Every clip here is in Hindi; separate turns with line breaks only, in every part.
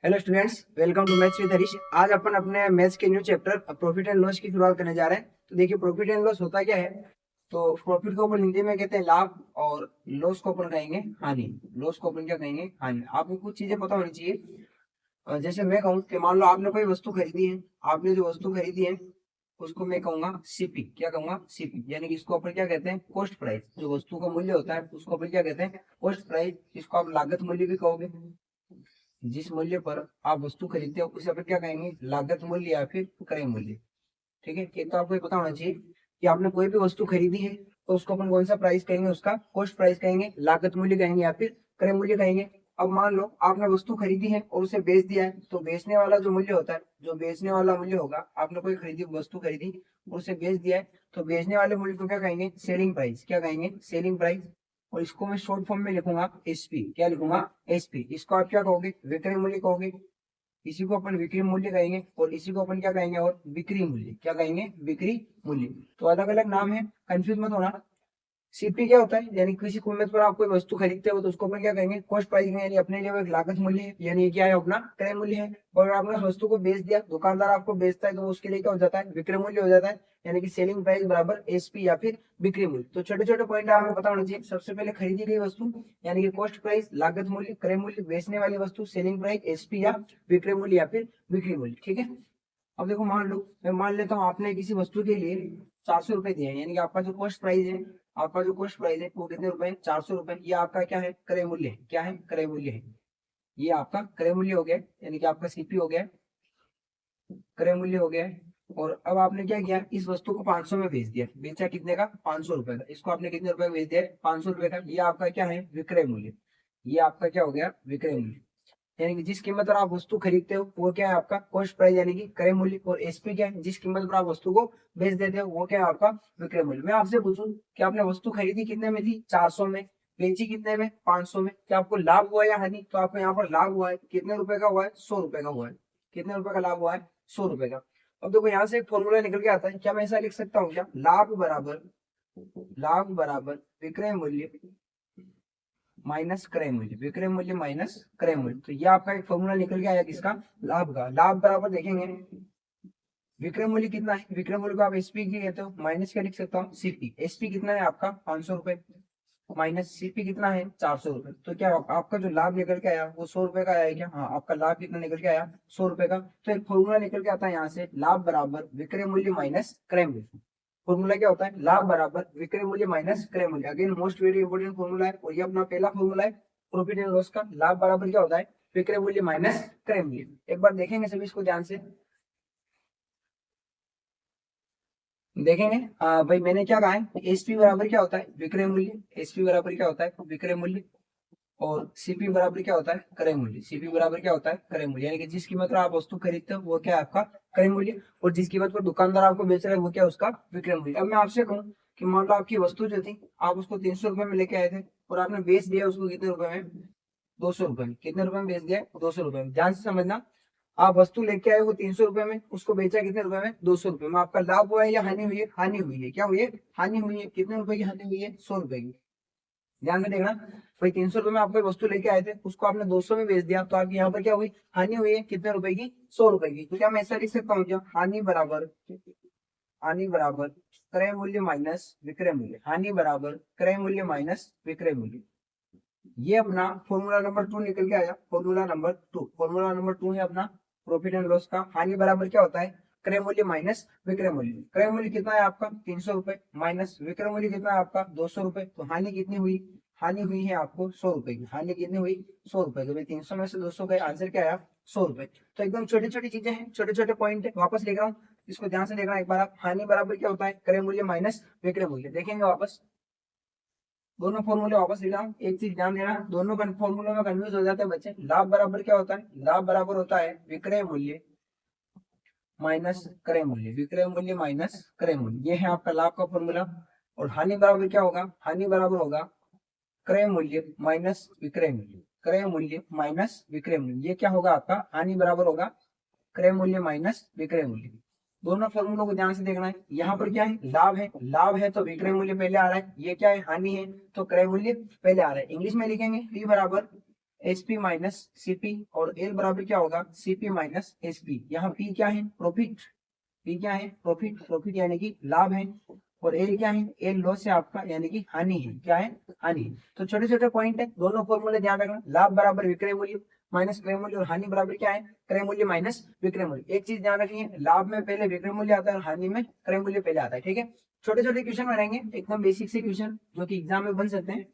Hello students, welcome to maths with Harish. आज अपन अपने मैथ्स के new chapter profit and loss की शुरुआत करने जा रहे हैं। तो देखिए, प्रॉफिट एंड लॉस होता क्या है। तो प्रॉफिट को अपन हिंदी में कहते हैं लाभ, और लॉस को अपन कहेंगे हानि। लॉस को अपन क्या कहेंगे? हानि। आपको कुछ चीजें पता होनी चाहिए। जैसे मैं कहूँ कि मान लो आपने कोई वस्तु खरीदी है। आपने जो वस्तु खरीदी है उसको मैं कहूंगा सीपी। क्या कहूंगा? सीपी। यानी कि इसको अपन क्या कहते हैं? Cost price. जो वस्तु का मूल्य होता है उसको अपन क्या कहते हैं? Cost price. इसको आप लागत मूल्य भी कहोगे। जिस मूल्य पर आप वस्तु खरीदते हो उसे अपन क्या कहेंगे? लागत मूल्य या फिर क्रय मूल्य। ठीक है। एक तो आपको ये पता होना चाहिए कि आपने कोई भी वस्तु खरीदी है तो उसको अपन कौन सा प्राइस कहेंगे? उसका कॉस्ट प्राइस कहेंगे, लागत मूल्य कहेंगे या फिर क्रय मूल्य कहेंगे। अब मान लो आपने वस्तु खरीदी है और उसे बेच दिया है, तो बेचने वाला जो मूल्य होता है, जो बेचने वाला मूल्य होगा, आपने कोई खरीदी वस्तु खरीदी और उसे बेच दिया है, तो बेचने वाले मूल्य को क्या कहेंगे? Selling price. क्या कहेंगे? Selling price. और इसको मैं शॉर्ट फॉर्म में लिखूंगा एसपी। क्या लिखूंगा? एसपी। इसको आप क्या कहोगे? विक्रय मूल्य कहोगे। इसी को अपन विक्रय मूल्य कहेंगे और इसी को अपन क्या कहेंगे? और बिक्री मूल्य। क्या कहेंगे? बिक्री मूल्य। तो अलग अलग नाम है, कंफ्यूज मत होना। सीपी क्या होता है? यानी किसी कीमत पर आप कोई वस्तु खरीदते हो तो उसको अपन क्या कहेंगे? कॉस्ट प्राइस में। यानी अपने लिए वो एक लागत मूल्य है, यानी ये क्या है? अपना क्रय मूल्य है। और अगर आपने उस वस्तु को बेच दिया, दुकानदार आपको बेचता है, तो उसके लिए क्या हो जाता है? विक्रय मूल्य हो जाता है। यानी कि सेलिंग प्राइस बराबर एसपी या फिर बिक्री मूल्य। तो छोटे छोटे पॉइंट आपको पता होना चाहिए। सबसे पहले खरीदी गई वस्तु यानी कि कॉस्ट प्राइस, लागत मूल्य, क्रय मूल्य। बेचने वाली वस्तु सेलिंग प्राइस, एसपी या विक्रय मूल्य या फिर बिक्री मूल्य। ठीक है। अब देखो, मान लो मैं मान लेता हूँ आपने किसी वस्तु के लिए 400 रुपए दिए हैं। यानी कि आपका जो कॉस्ट प्राइस है, आपका जो कॉस्ट प्राइस है वो कितने रुपए? 400 रुपए। ये आपका क्या है? क्रय मूल्य है। क्या है? क्रय मूल्य है। ये आपका क्रय मूल्य हो गया, यानी कि आपका सीपी हो गया, क्रय मूल्य हो गया है। और अब आपने क्या किया? इस वस्तु को 500 में बेच दिया। बेचा कितने का? 500 रुपए का। इसको आपने कितने रुपए में बेच दिया? 500 रुपए का। ये आपका क्या है? विक्रय मूल्य। ये आपका क्या हो गया? विक्रय मूल्य। यानी कि जिस कीमत पर आप वस्तु खरीदते हो वो क्या है? आपका कॉस्ट प्राइस यानी कि क्रय मूल्य। और एसपी क्या है? जिस कीमत पर आप वस्तु को बेच देते हो वो क्या है? आपका विक्रय मूल्य। मैं आपसे पूछूं कि आपने वस्तु खरीदी कितने में थी? 400 में। बेची कितने में? 500 में। क्या आपको लाभ हुआ या हानि? तो आपको यहाँ पर लाभ हुआ है। कितने रुपए का हुआ है? 100 रुपए का हुआ है। कितने रुपए का लाभ हुआ है? 100 रुपए का। अब देखो, यहाँ से एक फॉर्मूला निकल के आता है। क्या मैं ऐसा लिख सकता हूँ? क्या लाभ बराबर विक्रय मूल्य माइनस क्रय मूल्य। विक्रय मूल्य माइनस क्रय मूल्य। तो ये आपका एक फॉर्मूला निकल के आया किसका? लाभ का। लाभ बराबर देखेंगे, विक्रय मूल्य कितना है? विक्रय मूल्य को आप एसपी की कहते हो, माइनस क्या लिख सकता हूँ? सीपी। एसपी कितना है आपका? 500 रुपए, माइनस सीपी कितना है? 400 रुपए। तो क्या आपका जो लाभ निकल के आया वो 100 रुपए का आया है क्या? हाँ, आपका लाभ कितना निकल के आया? 100 रुपए का। तो एक फॉर्मूला निकल के आता है यहाँ से, लाभ बराबर विक्रय मूल्य माइनस क्रय मूल्य। फॉर्मूला क्या होता है? लाभ बराबर विक्रय मूल्य माइनस क्रय मूल्य। Again most very important formula है, और ये अपना पहला फॉर्मूला है प्रॉफिट एंड लॉस का। लाभ बराबर क्या होता है? विक्रय मूल्य माइनस क्रय मूल्य। एक बार देखेंगे सभी इसको ध्यान से। देखेंगे भाई, मैंने क्या कहा है? एसपी बराबर क्या होता है? विक्रय मूल्य। एसपी बराबर क्या होता है? विक्रय मूल्य। और सीपी बराबर क्या होता है? क्रय मूल्य। सीपी बराबर क्या होता है? क्रय मूल्य। यानी कि जिस कीमत पर आप वस्तु खरीदते हो वो क्या है? आपका क्रय मूल्य। और जिस कीमत पर दुकानदार आपको बेच रहा है वो क्या है? उसका विक्रय मूल्य। अब मैं आपसे कहूँ कि मान लो आपकी वस्तु जो थी, आप उसको 300 रुपए में लेके आए थे और आपने बेच दिया उसको कितने रुपए में? 200 रुपए में। कितने रुपए में बेच दिया? 200 रुपए में। ध्यान से समझना, आप वस्तु लेके आए वो 300 रुपए में, उसको बेचा कितने रुपए में? 200 रुपए में। आपका लाभ हुआ है या हानि हुई है? हानि हुई है। क्या हुई है? हानि हुई है। कितने रुपए की हानि हुई है? 100 रुपए की। ध्यान में देखना, भाई 300 रुपए में आप कोई वस्तु लेके आए थे, उसको आपने 200 में बेच दिया, तो आपकी यहाँ पर क्या हुई? हानि हुई है। कितने रुपए की? 100 रुपए की। तो क्या मैं ऐसा लिख सकता हूँ? क्या हानि बराबर क्रय मूल्य माइनस विक्रय मूल्य। हानि बराबर क्रय मूल्य माइनस विक्रय मूल्य। ये अपना फॉर्मूला नंबर 2 निकल के आया। फॉर्मूला नंबर 2 है अपना प्रॉफिट एंड लॉस का। हानि बराबर क्या होता है? क्रय मूल्य माइनस विक्रय मूल्य। क्रय मूल्य कितना है आपका? 300 रुपए, माइनस विक्रय मूल्य कितना है आपका? 200 रुपए। तो हानि कितनी हुई? हानि हुई है आपको 100 रुपए की। हानि कितनी हुई? 100 रुपए। तो भाई 300 में से 200 का आंसर क्या आया? 100 रुपए। तो एकदम छोटी छोटी चीजें हैं, छोटे छोटे पॉइंट है। वापस लिख रहा हूँ, इसको ध्यान से देखना एक बार आप। हानि बराबर क्या होता है? क्रय मूल्य माइनस विक्रय मूल्य। देखेंगे वापस, दोनों फॉर्मूले वापस लिख रहा हूँ। एक चीज ध्यान देना, दोनों फॉर्मूलों में कंफ्यूज हो जाते हैं बच्चे। लाभ बराबर क्या होता है? लाभ बराबर होता है विक्रय मूल्य माइनस क्रय मूल्य। विक्रय मूल्य माइनस क्रय मूल्य, ये है आपका लाभ का फॉर्मूला। और हानि बराबर क्या होगा? हानि बराबर होगा क्रय मूल्य माइनस विक्रय मूल्य। क्रय मूल्य माइनस विक्रय मूल्य, ये क्या होगा आपका? हानि बराबर होगा क्रय मूल्य माइनस विक्रय मूल्य। दोनों फॉर्मूलों को ध्यान से देखना है। यहाँ पर क्या है? लाभ है। लाभ है तो विक्रय मूल्य पहले आ रहा है। ये क्या है? हानि है तो क्रय मूल्य पहले आ रहा है। इंग्लिश में लिखेंगे V बराबर एसपी माइनस सीपी, और एल बराबर क्या होगा, सीपी माइनस एसपी। यहाँ पी क्या है, प्रॉफिट, पी क्या है, प्रॉफिट, प्रॉफिट यानी कि लाभ है, और एल क्या है, एल लॉस है आपका, यानी कि हानि है, क्या है, हानि। तो छोटे छोटे पॉइंट है, दोनों फॉर्मूले ध्यान रखना, लाभ बराबर विक्रय मूल्य माइनस क्रय मूल्य, और हानि बराबर क्या है, क्रय मूल्य माइनस विक्रय मूल्य। एक चीज ध्यान रखनी है, लाभ में पहले विक्रय मूल्य आता है और हानि में क्रय मूल्य पहले आता है, ठीक है। छोटे छोटे क्वेश्चन बनाएंगे, एकदम बेसिक से क्वेश्चन जो कि एग्जाम में बन सकते हैं।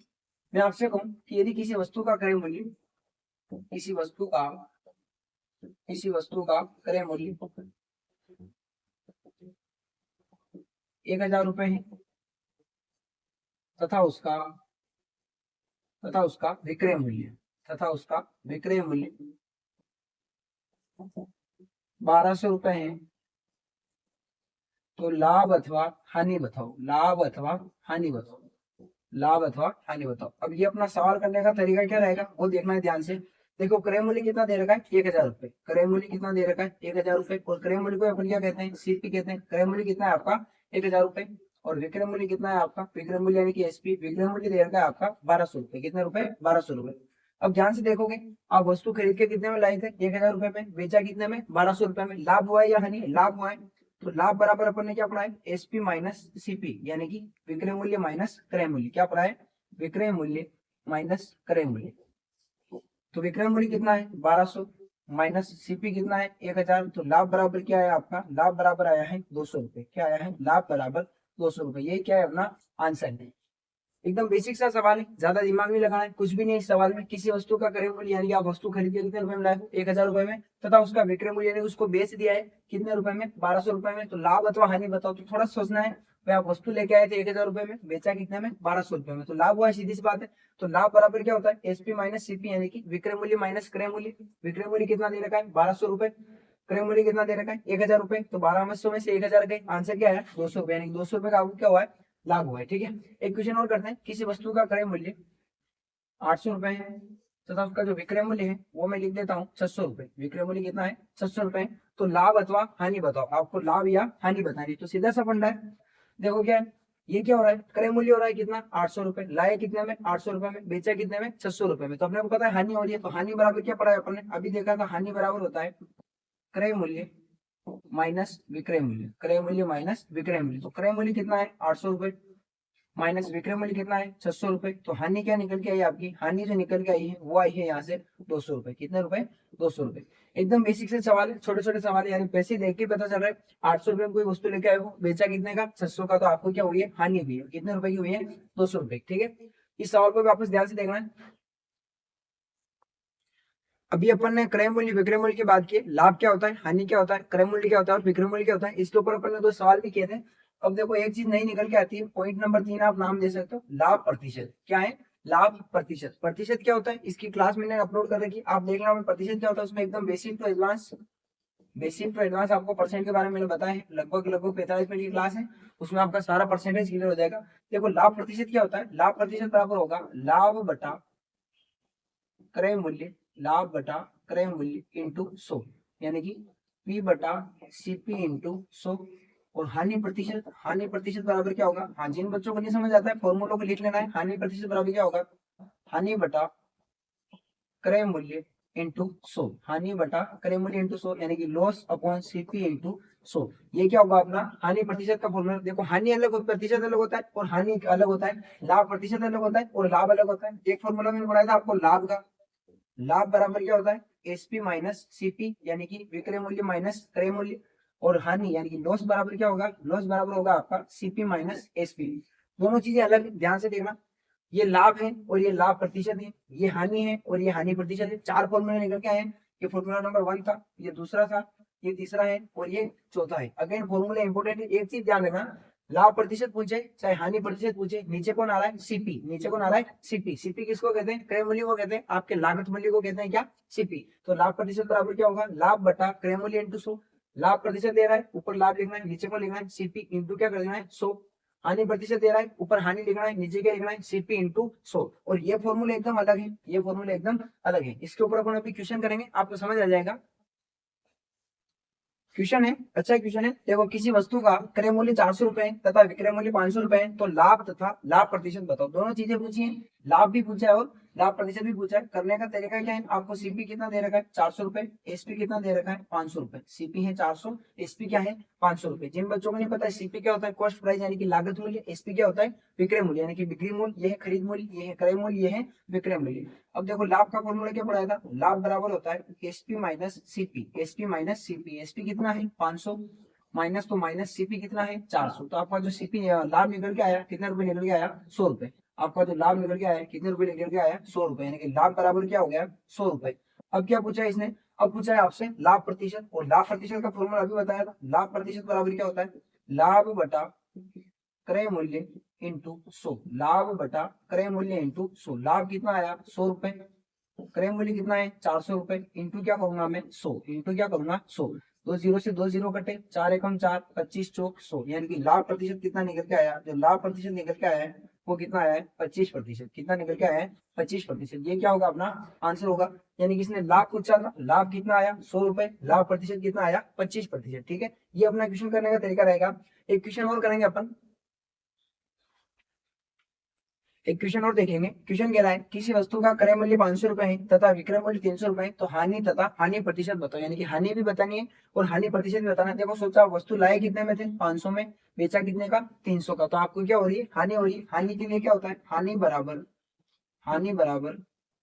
मैं आपसे कहूँ कि यदि किसी वस्तु का क्रय मूल्य, किसी वस्तु का, किसी वस्तु का क्रय मूल्य 1,000 रुपए है, तथा उसका, तथा उसका विक्रय मूल्य, तथा उसका विक्रय मूल्य 1,200 रुपए है, तो लाभ अथवा हानि बताओ, लाभ अथवा हानि बताओ, लाभ अथवा हानि बताओ। अब ये अपना सवाल करने का तरीका क्या रहेगा वो देखना है ध्यान से। देखो क्रय मूल्य कितना दे रखा है, 1,000 रुपए, क्रय मूल्य कितना दे रखा है, 1,000 रुपए, और क्रय मूल्य को अपन क्या कहते हैं, सीपी कहते हैं। क्रय मूल्य कितना है आपका, 1,000 रुपए, और विक्रय मूल्य कितना है आपका, विक्रय मूल्य यानी कि एसपी, विक्रय मूल्य दे रखा है आपका 1,200 रुपए। कितने रुपए, 1,200 रुपए। अब ध्यान से देखोगे, आप वस्तु खरीद के कितने में लाए थे, 1,000 रुपए में, बेचा कितने में, 1,200 रुपए में। लाभ हुआ है या हानि, लाभ हुआ है। तो लाभ बराबर अपन ने क्या पढ़ा है, एसपी माइनस सीपी, यानी कि विक्रय मूल्य माइनस क्रय मूल्य। क्या पढ़ा है, विक्रय मूल्य माइनस क्रय मूल्य। तो विक्रय मूल्य कितना है, 1,200, माइनस सीपी कितना है, 1,000। तो लाभ बराबर क्या है आपका, लाभ बराबर आया है 200 रुपए। क्या आया है, लाभ बराबर 200 रुपए। ये क्या है अपना आंसर है। एकदम बेसिक सा सवाल है, ज्यादा दिमाग नहीं लगाना है, कुछ भी नहीं इस सवाल में। किसी वस्तु का क्रय मूल्य यानी कि आप वस्तु खरीद के कितने रुपए में लाए हो, 1,000 रुपए में, तथा उसका विक्रय मूल्य यानी उसको बेच दिया है कितने रुपए में, 1,200 रुपए में। तो लाभ अथवा हानि बताओ। तो थोड़ा सोचना है, भाई आप वस्तु लेके आए थे 1,000 रुपए में, बेचा कितने में, 1,200 रुपए में, तो लाभ हुआ है, सीधी सी बात है। तो लाभ बराबर क्या होता है, एसपी माइनस सीपी, यानी कि विक्रय मूल्य माइनस क्रय मूल्य। विक्रय मूल्य कितना दे रखा है, 1,200 रुपए, क्रय मूल्य कितना दे रखा है, 1,000 रुपए। तो 12 में से 1,000 गए, आंसर क्या है, 200 रुपए, यानी 200 रुपए का आपको क्या हुआ है, लाभ हुआ है, ठीक है। एक क्वेश्चन और करते हैं, किसी वस्तु का क्रय मूल्य 800 रुपए है, तथा उसका जो विक्रय मूल्य है वो मैं लिख देता हूँ 600 रुपए। विक्रय मूल्य कितना है, 600 रुपए। तो लाभ अथवा हानि बताओ, आपको लाभ या हानि बतानी। तो सीधा सा फंडा है, देखो क्या है, ये क्या हो रहा है, क्रय मूल्य हो रहा है कितना, 800 रुपए, लाए कितने में, 800 रुपए में, बेचा कितने में, 600 रुपए में। तो अपने को पता है हानि हो रही है, तो हानि बराबर क्या पड़ा है अपन ने अभी देखा था, हानि बराबर होता है क्रय मूल्य माइनस विक्रय मूल्य, क्रय मूल्य माइनस विक्रय मूल्य। तो क्रय मूल्य कितना है, 800 रुपए, माइनस विक्रय मूल्य कितना है, 600 रुपए। तो हानि क्या निकल के आई आपकी, हानि जो निकल के आई है वो आई है यहाँ से 200 रुपए। कितने रुपए, 200 रुपए। एकदम बेसिक से सवाल है, छोटे छोटे सवाल है, यानी पैसे देख के पता चल रहा है 800 रुपए में कोई वस्तु लेके आए हो, बेचा कितने का, 600 का, तो आपको क्या हुई है, हानि हुई है। कितने रुपए की हुई है, 200 रुपए, ठीक है। इस सवाल को वापस ध्यान से देखना है। अभी अपन ने क्रय मूल्य विक्रय मूल्य की बात की, लाभ क्या होता है, हानि क्या होता है, क्रय मूल्य क्या होता है और विक्रय मूल्य क्या होता है, इसके ऊपर अपन ने 2 सवाल भी किए थे। अब देखो एक चीज नई निकल के आती है, पॉइंट नंबर 3 आप नाम दे सकते हो, लाभ प्रतिशत। क्या है, लाभ प्रतिशत। प्रतिशत क्या होता है, इसकी क्लास मैंने अपलोड कर रखी, आप देख लेना प्रतिशत क्या होता है। उसमें एकदम basic to advance, basic to advance आपको परसेंट के बारे में मैंने बताया है। लगभग लगभग 45 मिनट की क्लास है, उसमें आपका सारा परसेंटेज क्लियर हो जाएगा। देखो लाभ प्रतिशत क्या होता है, लाभ प्रतिशत बराबर होगा लाभ बटा क्रय मूल्य, लाभ बटा क्रय मूल्य इंटू 100, यानी कि पी बटा सीपी इंटू 100। और हानि प्रतिशत, हानि प्रतिशत बराबर क्या होगा, हाँ जिन बच्चों को नहीं समझ आता है फॉर्मूलों को लिख लेना है। हानि प्रतिशत बराबर क्या होगा, हानि बटा क्रय मूल्य इंटू 100, हानि बटा क्रय मूल्य इंटू 100, यानी कि लॉस अपॉन सीपी इंटू 100। ये क्या होगा अपना हानि प्रतिशत का फॉर्मूला। देखो हानि अलग होता है, प्रतिशत अलग होता है, और हानि अलग होता है, लाभ प्रतिशत अलग होता है और लाभ अलग होता है। एक फॉर्मूला मैंने पढ़ाया था आपको लाभ का, लाभ बराबर क्या होता है, एसपी माइनस सीपी, यानी कि विक्रय मूल्य माइनस क्रय मूल्य। और हानि यानी कि लॉस बराबर क्या होगा, लॉस बराबर होगा आपका सीपी माइनस एसपी। दोनों चीजें अलग, ध्यान से देखना। ये लाभ है और ये लाभ प्रतिशत है, ये हानि है और ये हानि प्रतिशत है। 4 फॉर्मूले निकल के आए हैं। ये फॉर्मूला नंबर 1 था, ये दूसरा था, ये तीसरा है और ये चौथा है। अगेन फॉर्मूला इंपोर्टेंट है, एक चीज ध्यान रखना, लाभ प्रतिशत पूछे चाहे हानि प्रतिशत पूछे, नीचे कौन आ रहा है, सीपी। नीचे कौन आ रहा है, सीपी। सीपी किसको कहते हैं, क्रय मूल्य को कहते हैं, आपके लागत मूल्य को कहते हैं क्या, सीपी। तो लाभ प्रतिशत बराबर क्या होगा, लाभ बटा क्रय मूल्य इंटू 100। लाभ प्रतिशत दे रहा है, ऊपर लाभ लिखना है, नीचे को लिखना है सीपी इंटू क्या करना है, 100। हानि प्रतिशत दे रहा है, ऊपर हानि लिखना है, नीचे क्या लिखना है, सीपी इंटू 100। और ये फॉर्मूला एकदम अलग है, ये फॉर्मूला एकदम अलग है। इसके ऊपर अपन अभी क्वेश्चन करेंगे, आपको समझ आ जाएगा। क्वेश्चन है, अच्छा क्वेश्चन है। देखो किसी वस्तु का क्रय मूल्य 400 रुपए है तथा विक्रय मूल्य 500 रुपए है, तो लाभ तथा लाभ प्रतिशत बताओ। दोनों चीजें पूछी है, लाभ भी पूछा है और लाभ प्रतिशत भी पूछा है। करने का तरीका क्या है, आपको सीपी कितना दे रखा है 400 रुपए, एसपी कितना दे रखा है 500 रुपए। सीपी है 400, एसपी क्या है 500 रुपए। जिन बच्चों को नहीं पता सीपी क्या होता है कॉस्ट प्राइस यानी कि लागत मूल्य, एसपी क्या होता है विक्रय मूल्य यानी कि बिक्री मूल्य, ये है खरीद मूल्य, ये है क्रय मूल्य, ये है विक्रय मूल्य। अब देखो लाभ का फॉर्मूला क्या पढ़ाया था, लाभ बराबर होता है SP minus CP, SP minus CP. SP कितना है 500 माइनस तो माइनस सीपी कितना है 400। तो आपका जो सीपी लाभ निकल के आया कितने रुपए निकल के आया 100 रुपए। आपका जो लाभ निकल के आया कितने रुपए निकल के आया 100 रुपए, यानी कि लाभ बराबर क्या हो गया 100 रुपए। अब क्या पूछा है इसने, अब पूछा है आपसे लाभ प्रतिशत, और लाभ प्रतिशत का फॉर्मूला अभी बताया था। लाभ प्रतिशत बराबर क्या होता है, लाभ बटा क्रय मूल्य इंटू 100। लाभ बटा क्रय मूल्य इंटू 100। लाभ कितना आया 100 रुपए, क्रय मूल्य कितना है 400 रुपए, इंटू क्या करूंगा मैं 100, इंटू क्या करूंगा 100। दो जीरो से दो जीरो कटे, 4 एकम 4, 25 चौक 100, यानी कि लाभ प्रतिशत कितना निकल के आया, जो लाभ प्रतिशत निकल के आया है वो कितना आया है 25%। कितना निकल के आया है 25%। ये क्या होगा अपना आंसर होगा। यानी कि इसने लाभ पूछा था, लाभ कितना आया 100 रुपए, लाभ प्रतिशत कितना आया 25%। ठीक है, ये अपना क्वेश्चन करने का तरीका रहेगा। एक क्वेश्चन और करेंगे अपन, एक क्वेश्चन और देखेंगे। क्वेश्चन कह रहा है किसी वस्तु का क्रय मूल्य 500 रुपए है तथा विक्रय मूल्य 300 रुपए है, तो हानि तथा हानि प्रतिशत बताओ। यानी कि हानि भी बतानी है और हानि प्रतिशत भी बताना है। देखो सोचा वस्तु लाए कितने में थे 500 में, बेचा कितने का 300 का, तो आपको क्या हो रही है हानि हो रही है। हानि के लिए क्या होता है, हानि बराबर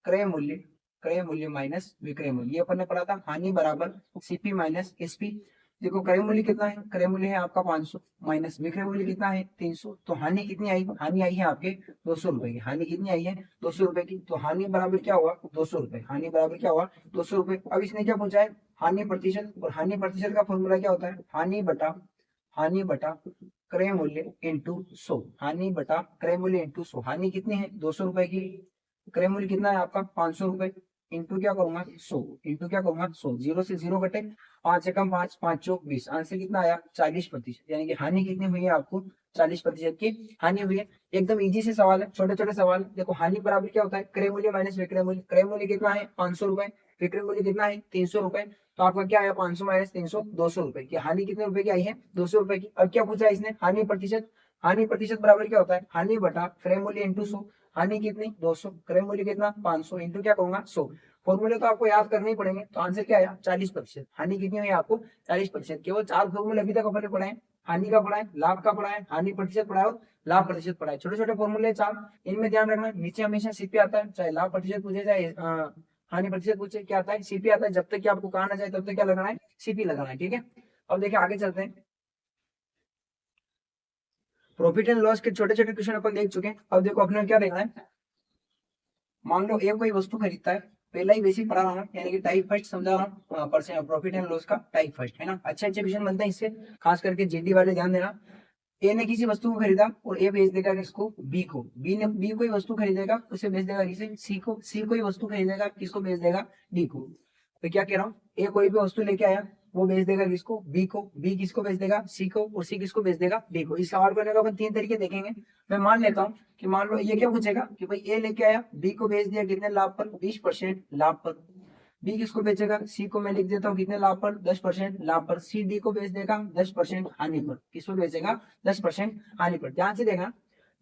क्रय मूल्य, क्रय मूल्य माइनस विक्रय मूल्य। ये अपन ने पढ़ा था, हानि बराबर सीपी माइनस एसपी। देखो क्रय मूल्य कितना है, क्रय मूल्य है आपका 500 माइनस विक्रय मूल्य कितना है 300, तो हानि कितनी आई, हानि आई है आपके 200 रुपए की। हानि कितनी आई है 200 रुपए की, तो हानि बराबर क्या हुआ 200 रुपए। हानि बराबर क्या हुआ 200 रुपए। अब इसने क्या पूछा है हानि प्रतिशत, और हानि प्रतिशत का फॉर्मूला क्या होता है हानि बटा क्रय मूल्य इंटू 100। हानि बटा क्रय मूल्य इंटू 100। हानि कितनी है 200 रुपए की, क्रय मूल्य कितना है आपका 500 रुपए, इंटू क्या करूंगा 100, इंटू क्या करूंगा 100। जीरो से जीरो कटे, 5 एकम 5, 5 चौक 20, आंसर कितना आया 40%। यानी कि हानि कितनी हुई है आपको 40% की हानि हुई है। एकदम इजी से सवाल है, छोटे छोटे सवाल। देखो हानि बराबर क्या होता है क्रय मूल्य माइनस विक्रय मूल्य। क्रय मूल्य कितना है 500 रुपए, विक्रय मूल्य कितना है 300 रुपए, तो आपका क्या आया 500 माइनस 300 200 रुपए की। हानि कितने रुपए की आई है 200 रुपए की। अब क्या पूछा है इसने हानि प्रतिशत, हानि प्रतिशत बराबर क्या होता है हानि बटा क्रय मूल्य इंटू 100। हानि कितनी 200, क्रय मूल्य कितना 500, इंटू क्या कहूंगा 100। फॉर्मूले तो आपको याद करने ही पड़ेंगे, तो आंसर क्या आया 40%। हानि कितनी हुई आपको 40%। केवल 4 फॉर्मूले अभी तक अपन ने पढ़े हैं, हानि का पढ़ा है, लाभ का पढ़ा है, हानि प्रतिशत पढ़ा है और लाभ प्रतिशत पढ़ा है। छोटे छोटे फॉर्मूले 4, इनमें ध्यान रखना। नीचे हमेशा सीपी आता है, चाहे लाभ प्रतिशत पूछे चाहे हानि प्रतिशत पूछे, क्या आता है सीपी आता है। जब तक कि आपको कहा ना जाए तब तक क्या लगाना है सीपी लगाना है। ठीक है, अब देखिए आगे चलते हैं। प्रॉफिट एंड लॉस के छोटे छोटे क्वेश्चन अपन देख चुके हैं। अब देखो अपने क्या देखना है, मान लो एक कोई वस्तु खरीदता है, पहला ही बेसिक पढ़ा रहा हूँ यानी कि टाइप फर्स्ट समझा रहा हूँ, परसेंट प्रॉफिट एंड लॉस का टाइप फर्स्ट है ना। अच्छे अच्छे क्वेश्चन बनते हैं इससे, खास करके जीडी वाले ध्यान देना। ए ने किसी वस्तु को खरीदा और ए बेच देगा किसको बी को, बी कोई वस्तु खरीदेगा उसे बेच देगा किसे सी को, सी कोई वस्तु खरीदेगा किसको बेच देगा डी को। तो क्या कह रहा हूँ, ए कोई भी वस्तु लेके आया वो बेच देगा किसको बी को, बी किसको बेच देगा सी को, और सी किसको बेच देगा डी को। इस सवाल करने का अपन 3 तरीके देखेंगे। मैं मान लेता हूँ कि मान लो ये क्या पूछेगा कि भाई ए लेके आया बी को बेच दिया कितने लाभ पर 20% लाभ पर, बी किसको बेचेगा सी को मैं लिख देता हूँ कितने लाभ पर 10% लाभ पर, सी डी को बेच देगा 10% हानि पर। किसको बेचेगा 10% हानि पर। ध्यान से देखना,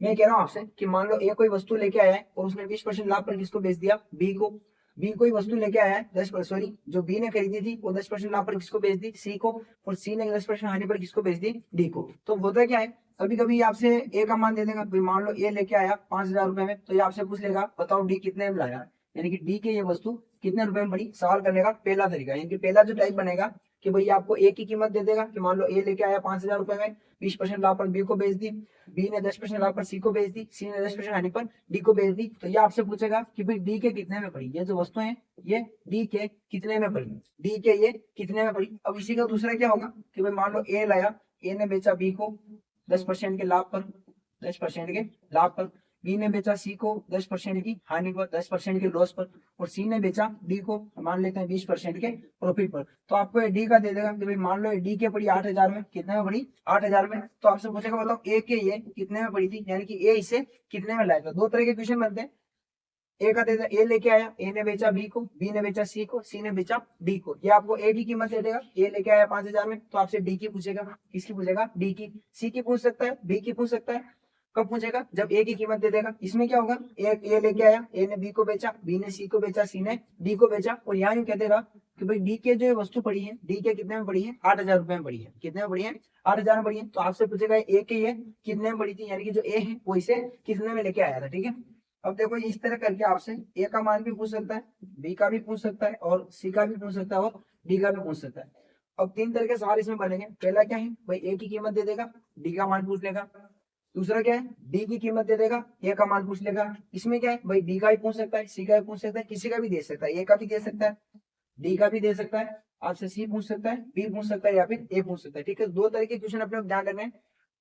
मैं कह रहा हूँ आपसे कि मान लो ए कोई वस्तु लेके आया है और उसने 20% लाभ पर किसको बेच दिया बी को। बी कोई वस्तु लेके आया है 10%, सॉरी जो बी ने खरीदी थी वो 10% लाभ पर किसको बेच दी सी को, और सी ने 10% हानि पर किसको बेच दी डी को। तो होता क्या है कभी कभी आपसे ए का मान दे देगा, मान लो ए लेके आया 5,000 रुपए में, तो ये आपसे पूछ लेगा बताओ डी कितने में लाया, यानी कि डी के ये वस्तु कितने रुपए में पड़ी। सवाल करने का पहला तरीका, यानी कि पहला जो टाइप बनेगा कि भाई आपको ए की कीमत दे देगा कि मान लो ए लेके आया 5,000 रुपए में, 20% लाभ पर बी को बेच दी, बी ने 10% लाभ पर सी को बेच दी, सी ने 10% हानि पर डी को बेच दी। तो ये आपसे पूछेगा कि भाई डी के कितने में पड़ी, ये जो वस्तु है ये डी के कितने में पड़ी, डी के ये कितने में पड़ी। अब इसी का दूसरा क्या होगा कि भाई मान लो ए लाया, ए ने बेचा बी को 10% के लाभ पर, 10% के लाभ पर, बी ने बेचा सी को 10% की हानि पर, 10% के लॉस पर, और सी ने बेचा डी को मान लेते हैं 20% के प्रॉफिट पर। तो आपको डी का दे देगा कि भाई मान लो डी के पड़ी 8,000 में, कितने में पड़ी 8,000 में। तो आपसे पूछेगा बताओ ए के ये कितने में पड़ी थी, यानी कि ए इसे कितने में लाएगा। दो तरह के क्वेश्चन बनते हैं, ए का दे दे, ए लेके आया, ए ने बेचा बी को, बी ने बेचा सी को, सी ने बेचा डी को। ये आपको ए की कीमत दे देगा, ए लेके आया 5,000 में, तो आपसे डी की पूछेगा, किसकी पूछेगा डी की। सी की पूछ सकता है, बी की पूछ सकता है, कब पूछेगा? जब ए की कीमत दे देगा। इसमें क्या होगा, ए लेके आया, ए ने बी को बेचा, बी ने सी को बेचा, सी ने डी को बेचा, और यहाँ यूं कह देगा कि भाई डी के जो वस्तु पड़ी है, डी के कितने में पड़ी है? 8,000 रुपए में पड़ी है। कितने में पड़ी है? 8,000 में पड़ी है। तो आपसे पूछेगा ए के ये कितने में पड़ी थी, यानी कि जो ए है वो इसे कितने में लेके आया था। ठीक है, अब देखो इस तरह करके आपसे ए का मान भी पूछ सकता है, बी का भी पूछ सकता है, और सी का भी पूछ सकता है, और डी का भी पूछ सकता है। अब तीन तरह के सवाल इसमें बनेंगे। पहला क्या है भाई, ए की कीमत दे देगा, डी का मान पूछ लेगा। दूसरा क्या है, डी की कीमत दे देगा, ए का मान पूछ लेगा। इसमें क्या है भाई, डी का भी पूछ सकता है, सी का भी पूछ सकता है, किसी का भी दे सकता है, ए का भी दे सकता है, डी का भी दे सकता है, आपसे सी पूछ सकता है, बी पूछ सकता है, या फिर ए पूछ सकता है। ठीक है, दो तरह के क्वेश्चन अपने ध्यान रखना है,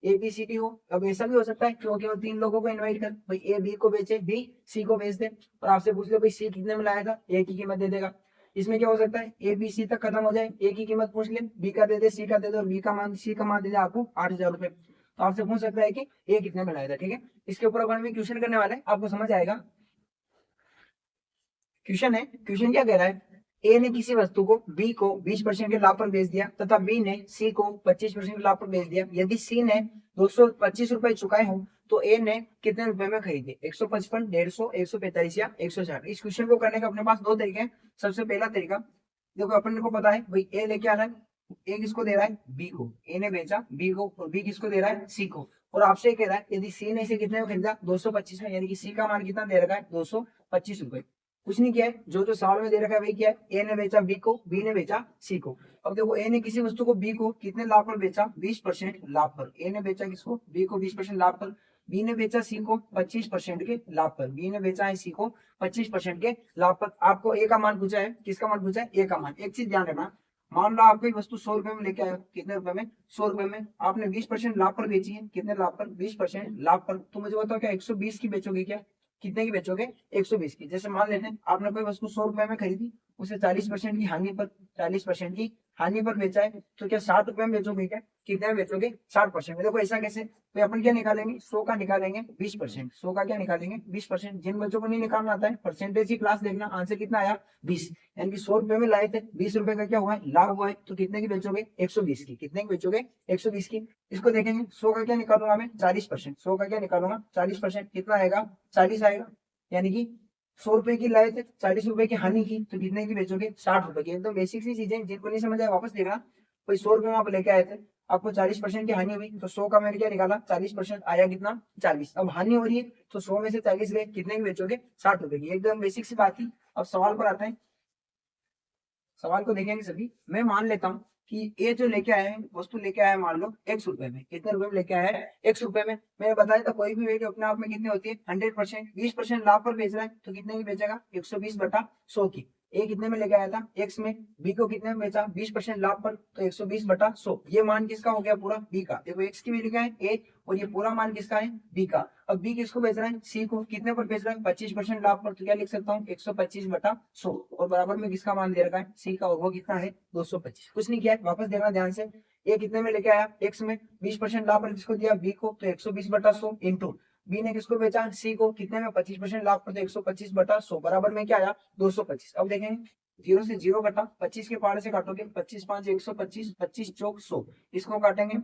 ए बी सी डी हो। अब ऐसा भी हो सकता है क्योंकि वो तीन लोगों को इनवाइट कर, भाई ए बी को बेचे, बी सी को बेच दे, और आपसे पूछ ले भाई सी कितने में लाया था, ए की कीमत दे देगा। इसमें क्या हो सकता है, ए बी सी तक खत्म हो जाए, ए की कीमत पूछ ले, बी का दे दे, सी का दे दे, और बी का मान सी का मान दे दे आपको 8,000 रुपए। तो आपसे पूछ सकता है कि ए कितने में लाया था। ठीक है, इसके ऊपर अपन भी क्वेश्चन करने वाले हैं, आपको समझ आएगा। क्वेश्चन है, क्वेश्चन क्या कह रहा है, ए ने किसी वस्तु को बी को 20% के लाभ पर बेच दिया तथा बी ने सी को 25% के लाभ पर बेच दिया। यदि सी ने 225 रुपए चुकाए हो तो ए ने कितने रुपए में खरीदे? 155, 150, 145 या 160। इस क्वेश्चन को करने का अपने पास दो तरीके हैं। सबसे पहला तरीका, देखो अपन को पता है भाई ए लेके आ रहा है, ए किसको दे रहा है? बी को। ए ने बेचा बी को, और बी किसको दे रहा है? सी को। और आपसे कह रहा है यदि सी ने इसे कितने में खरीदा? 225 में, यानी कि सी का मान कितना दे रखा है? 225 रुपए। कुछ नहीं किया है, जो जो सवाल में दे रखा है वही किया है। ए ने बेचा बी को, बी ने बेचा सी को। अब देखो ए ने किसी वस्तु को बी को कितने लाभ पर बेचा? 20% लाभ पर। ए ने बेचा किसको? बी को 20% लाभ पर। बी ने बेचा सी को 25% के लाभ पर। बी ने बेचा है सी को 25% के लाभ पर। आपको ए का मान पूछा है, किसका मान पूछा है? ए का मान। एक चीज ध्यान रखना, मान लो आप कोई वस्तु 100 रुपए में लेके आए, कितने रुपए में? 100 रुपए में। आपने 20% लाभ पर बेची है, कितने लाभ पर? 20% लाभ पर। तो मुझे बताओ क्या 120 की बेचोगे क्या? कितने की बेचोगे? 120 की। जैसे मान लेते हैं आपने कोई वस्तु 100 रुपए में खरीदी, उसे 40% की हानि पर, 40% की हानि पर बेचा है, तो क्या 60 रुपए में बेचोगे क्या? कितने में बेचोगे? 60% में। देखो ऐसा कैसे, तो अपन क्या निकालेंगे? 100 का निकालेंगे 20%, 100 का क्या निकालेंगे? 20%। जिन बच्चों को नहीं निकालना आता है परसेंटेज की क्लास देखना, आंसर कितना आया? 20। यानी कि 100 रुपए में लाए थे, 20 रुपए का क्या हुआ है? लाभ हुआ है। तो कितने की बेचोगे? 120 की। कितने की बेचोगे? 120 की। इसको देखेंगे, 100 का क्या निकालूंगा मैं? 40%। 100 का क्या निकालूंगा? 40%। कितना आएगा? 40 आएगा। यानी कि 100 रुपए की लाए थे, 40 रुपए की हानि की, तो कितने की बेचोगे? 60 रुपए की। एकदम बेसिक सी चीजें, जिनको नहीं समझ आया वापस देखना। कोई 100 रुपए में आप लेके आए थे, आपको 40% की हानि हुई, तो 100 का मैंने क्या निकाला? 40%। आया कितना? 40। अब हानि हो रही है तो 100 में से 40 गए, कितने की बेचोगे? 60 रुपए की। एकदम बेसिक सी बात थी। अब सवाल पर आता है, सवाल को देखेंगे सभी। मैं मान लेता हूँ कि ये जो लेके आया है, वस्तु लेके आया है, मान लो 100 रुपए में। कितने रुपए में लेके आया है? 100 रुपए में। मैंने बताया था कोई भी वैल्यू अपने आप में कितनी होती है? 100%। 20% लाभ पर बेच रहा है, तो कितने की बेचेगा? 120/100 की। ए कितने में लेके आया था? एक्स में। बी को कितने में बेचा? 20% लाभ पर, तो 120/100। ये मान किसका हो गया? पूरा बी का। देखो एक्स की वैल्यू क्या है? ए, और ये पूरा मान किसका है? बी का। अब बी किसको बेच रहा है? सी को। कितने पर बेच रहा है? 25% लाभ पर। तो क्या लिख सकता हूँ? 125/100। और बराबर में किसका मान दे रखा है? सी का। और वो कितना है? 225। कुछ नहीं किया है, वापस देखना ध्यान से। ये कितने में लेके आया? एक्स में। 20% लाभ पर किसको दिया? बी को। तो 120/100 इंटू बी ने किसको बेचा? सी को। कितने में? 25% लाभ पर, तो 125/100 बराबर में क्या आया? 225। अब देखेंगे, 0 से 0 घटा, 25 के पारे से काटोगे, 25 5 125, 25 चौक 100। इसको काटेंगे,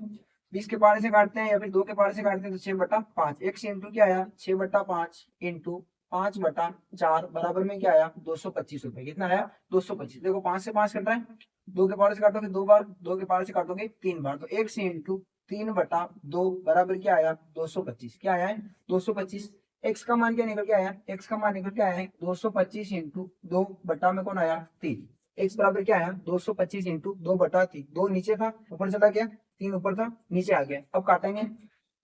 20 के पारे से काटते हैं या फिर 2 के पारे से काटते हैं, तो 6/5। x इंटू क्या आया? 6/5 इंटू 5/4 बराबर में क्या आया? 225 रुपए। कितना आया? 225। देखो 5 से 5 कट रहा है, 2 के पारे से काटोगे 2 बार, 2 के पारे से काटोगे 3 बार, तो 1 इंटू 3/2 बराबर क्या आया? 225। क्या आया है? 225। एक्स का मान क्या निकल के आया? एक्स का मान निकल के आया है 225 इंटू 2 बटा में कौन आया? 3। एक्स बराबर क्या आया? 225 इंटू 2/3। 2 नीचे था, ऊपर चला गया, 3 ऊपर था, नीचे आ गया। अब काटेंगे,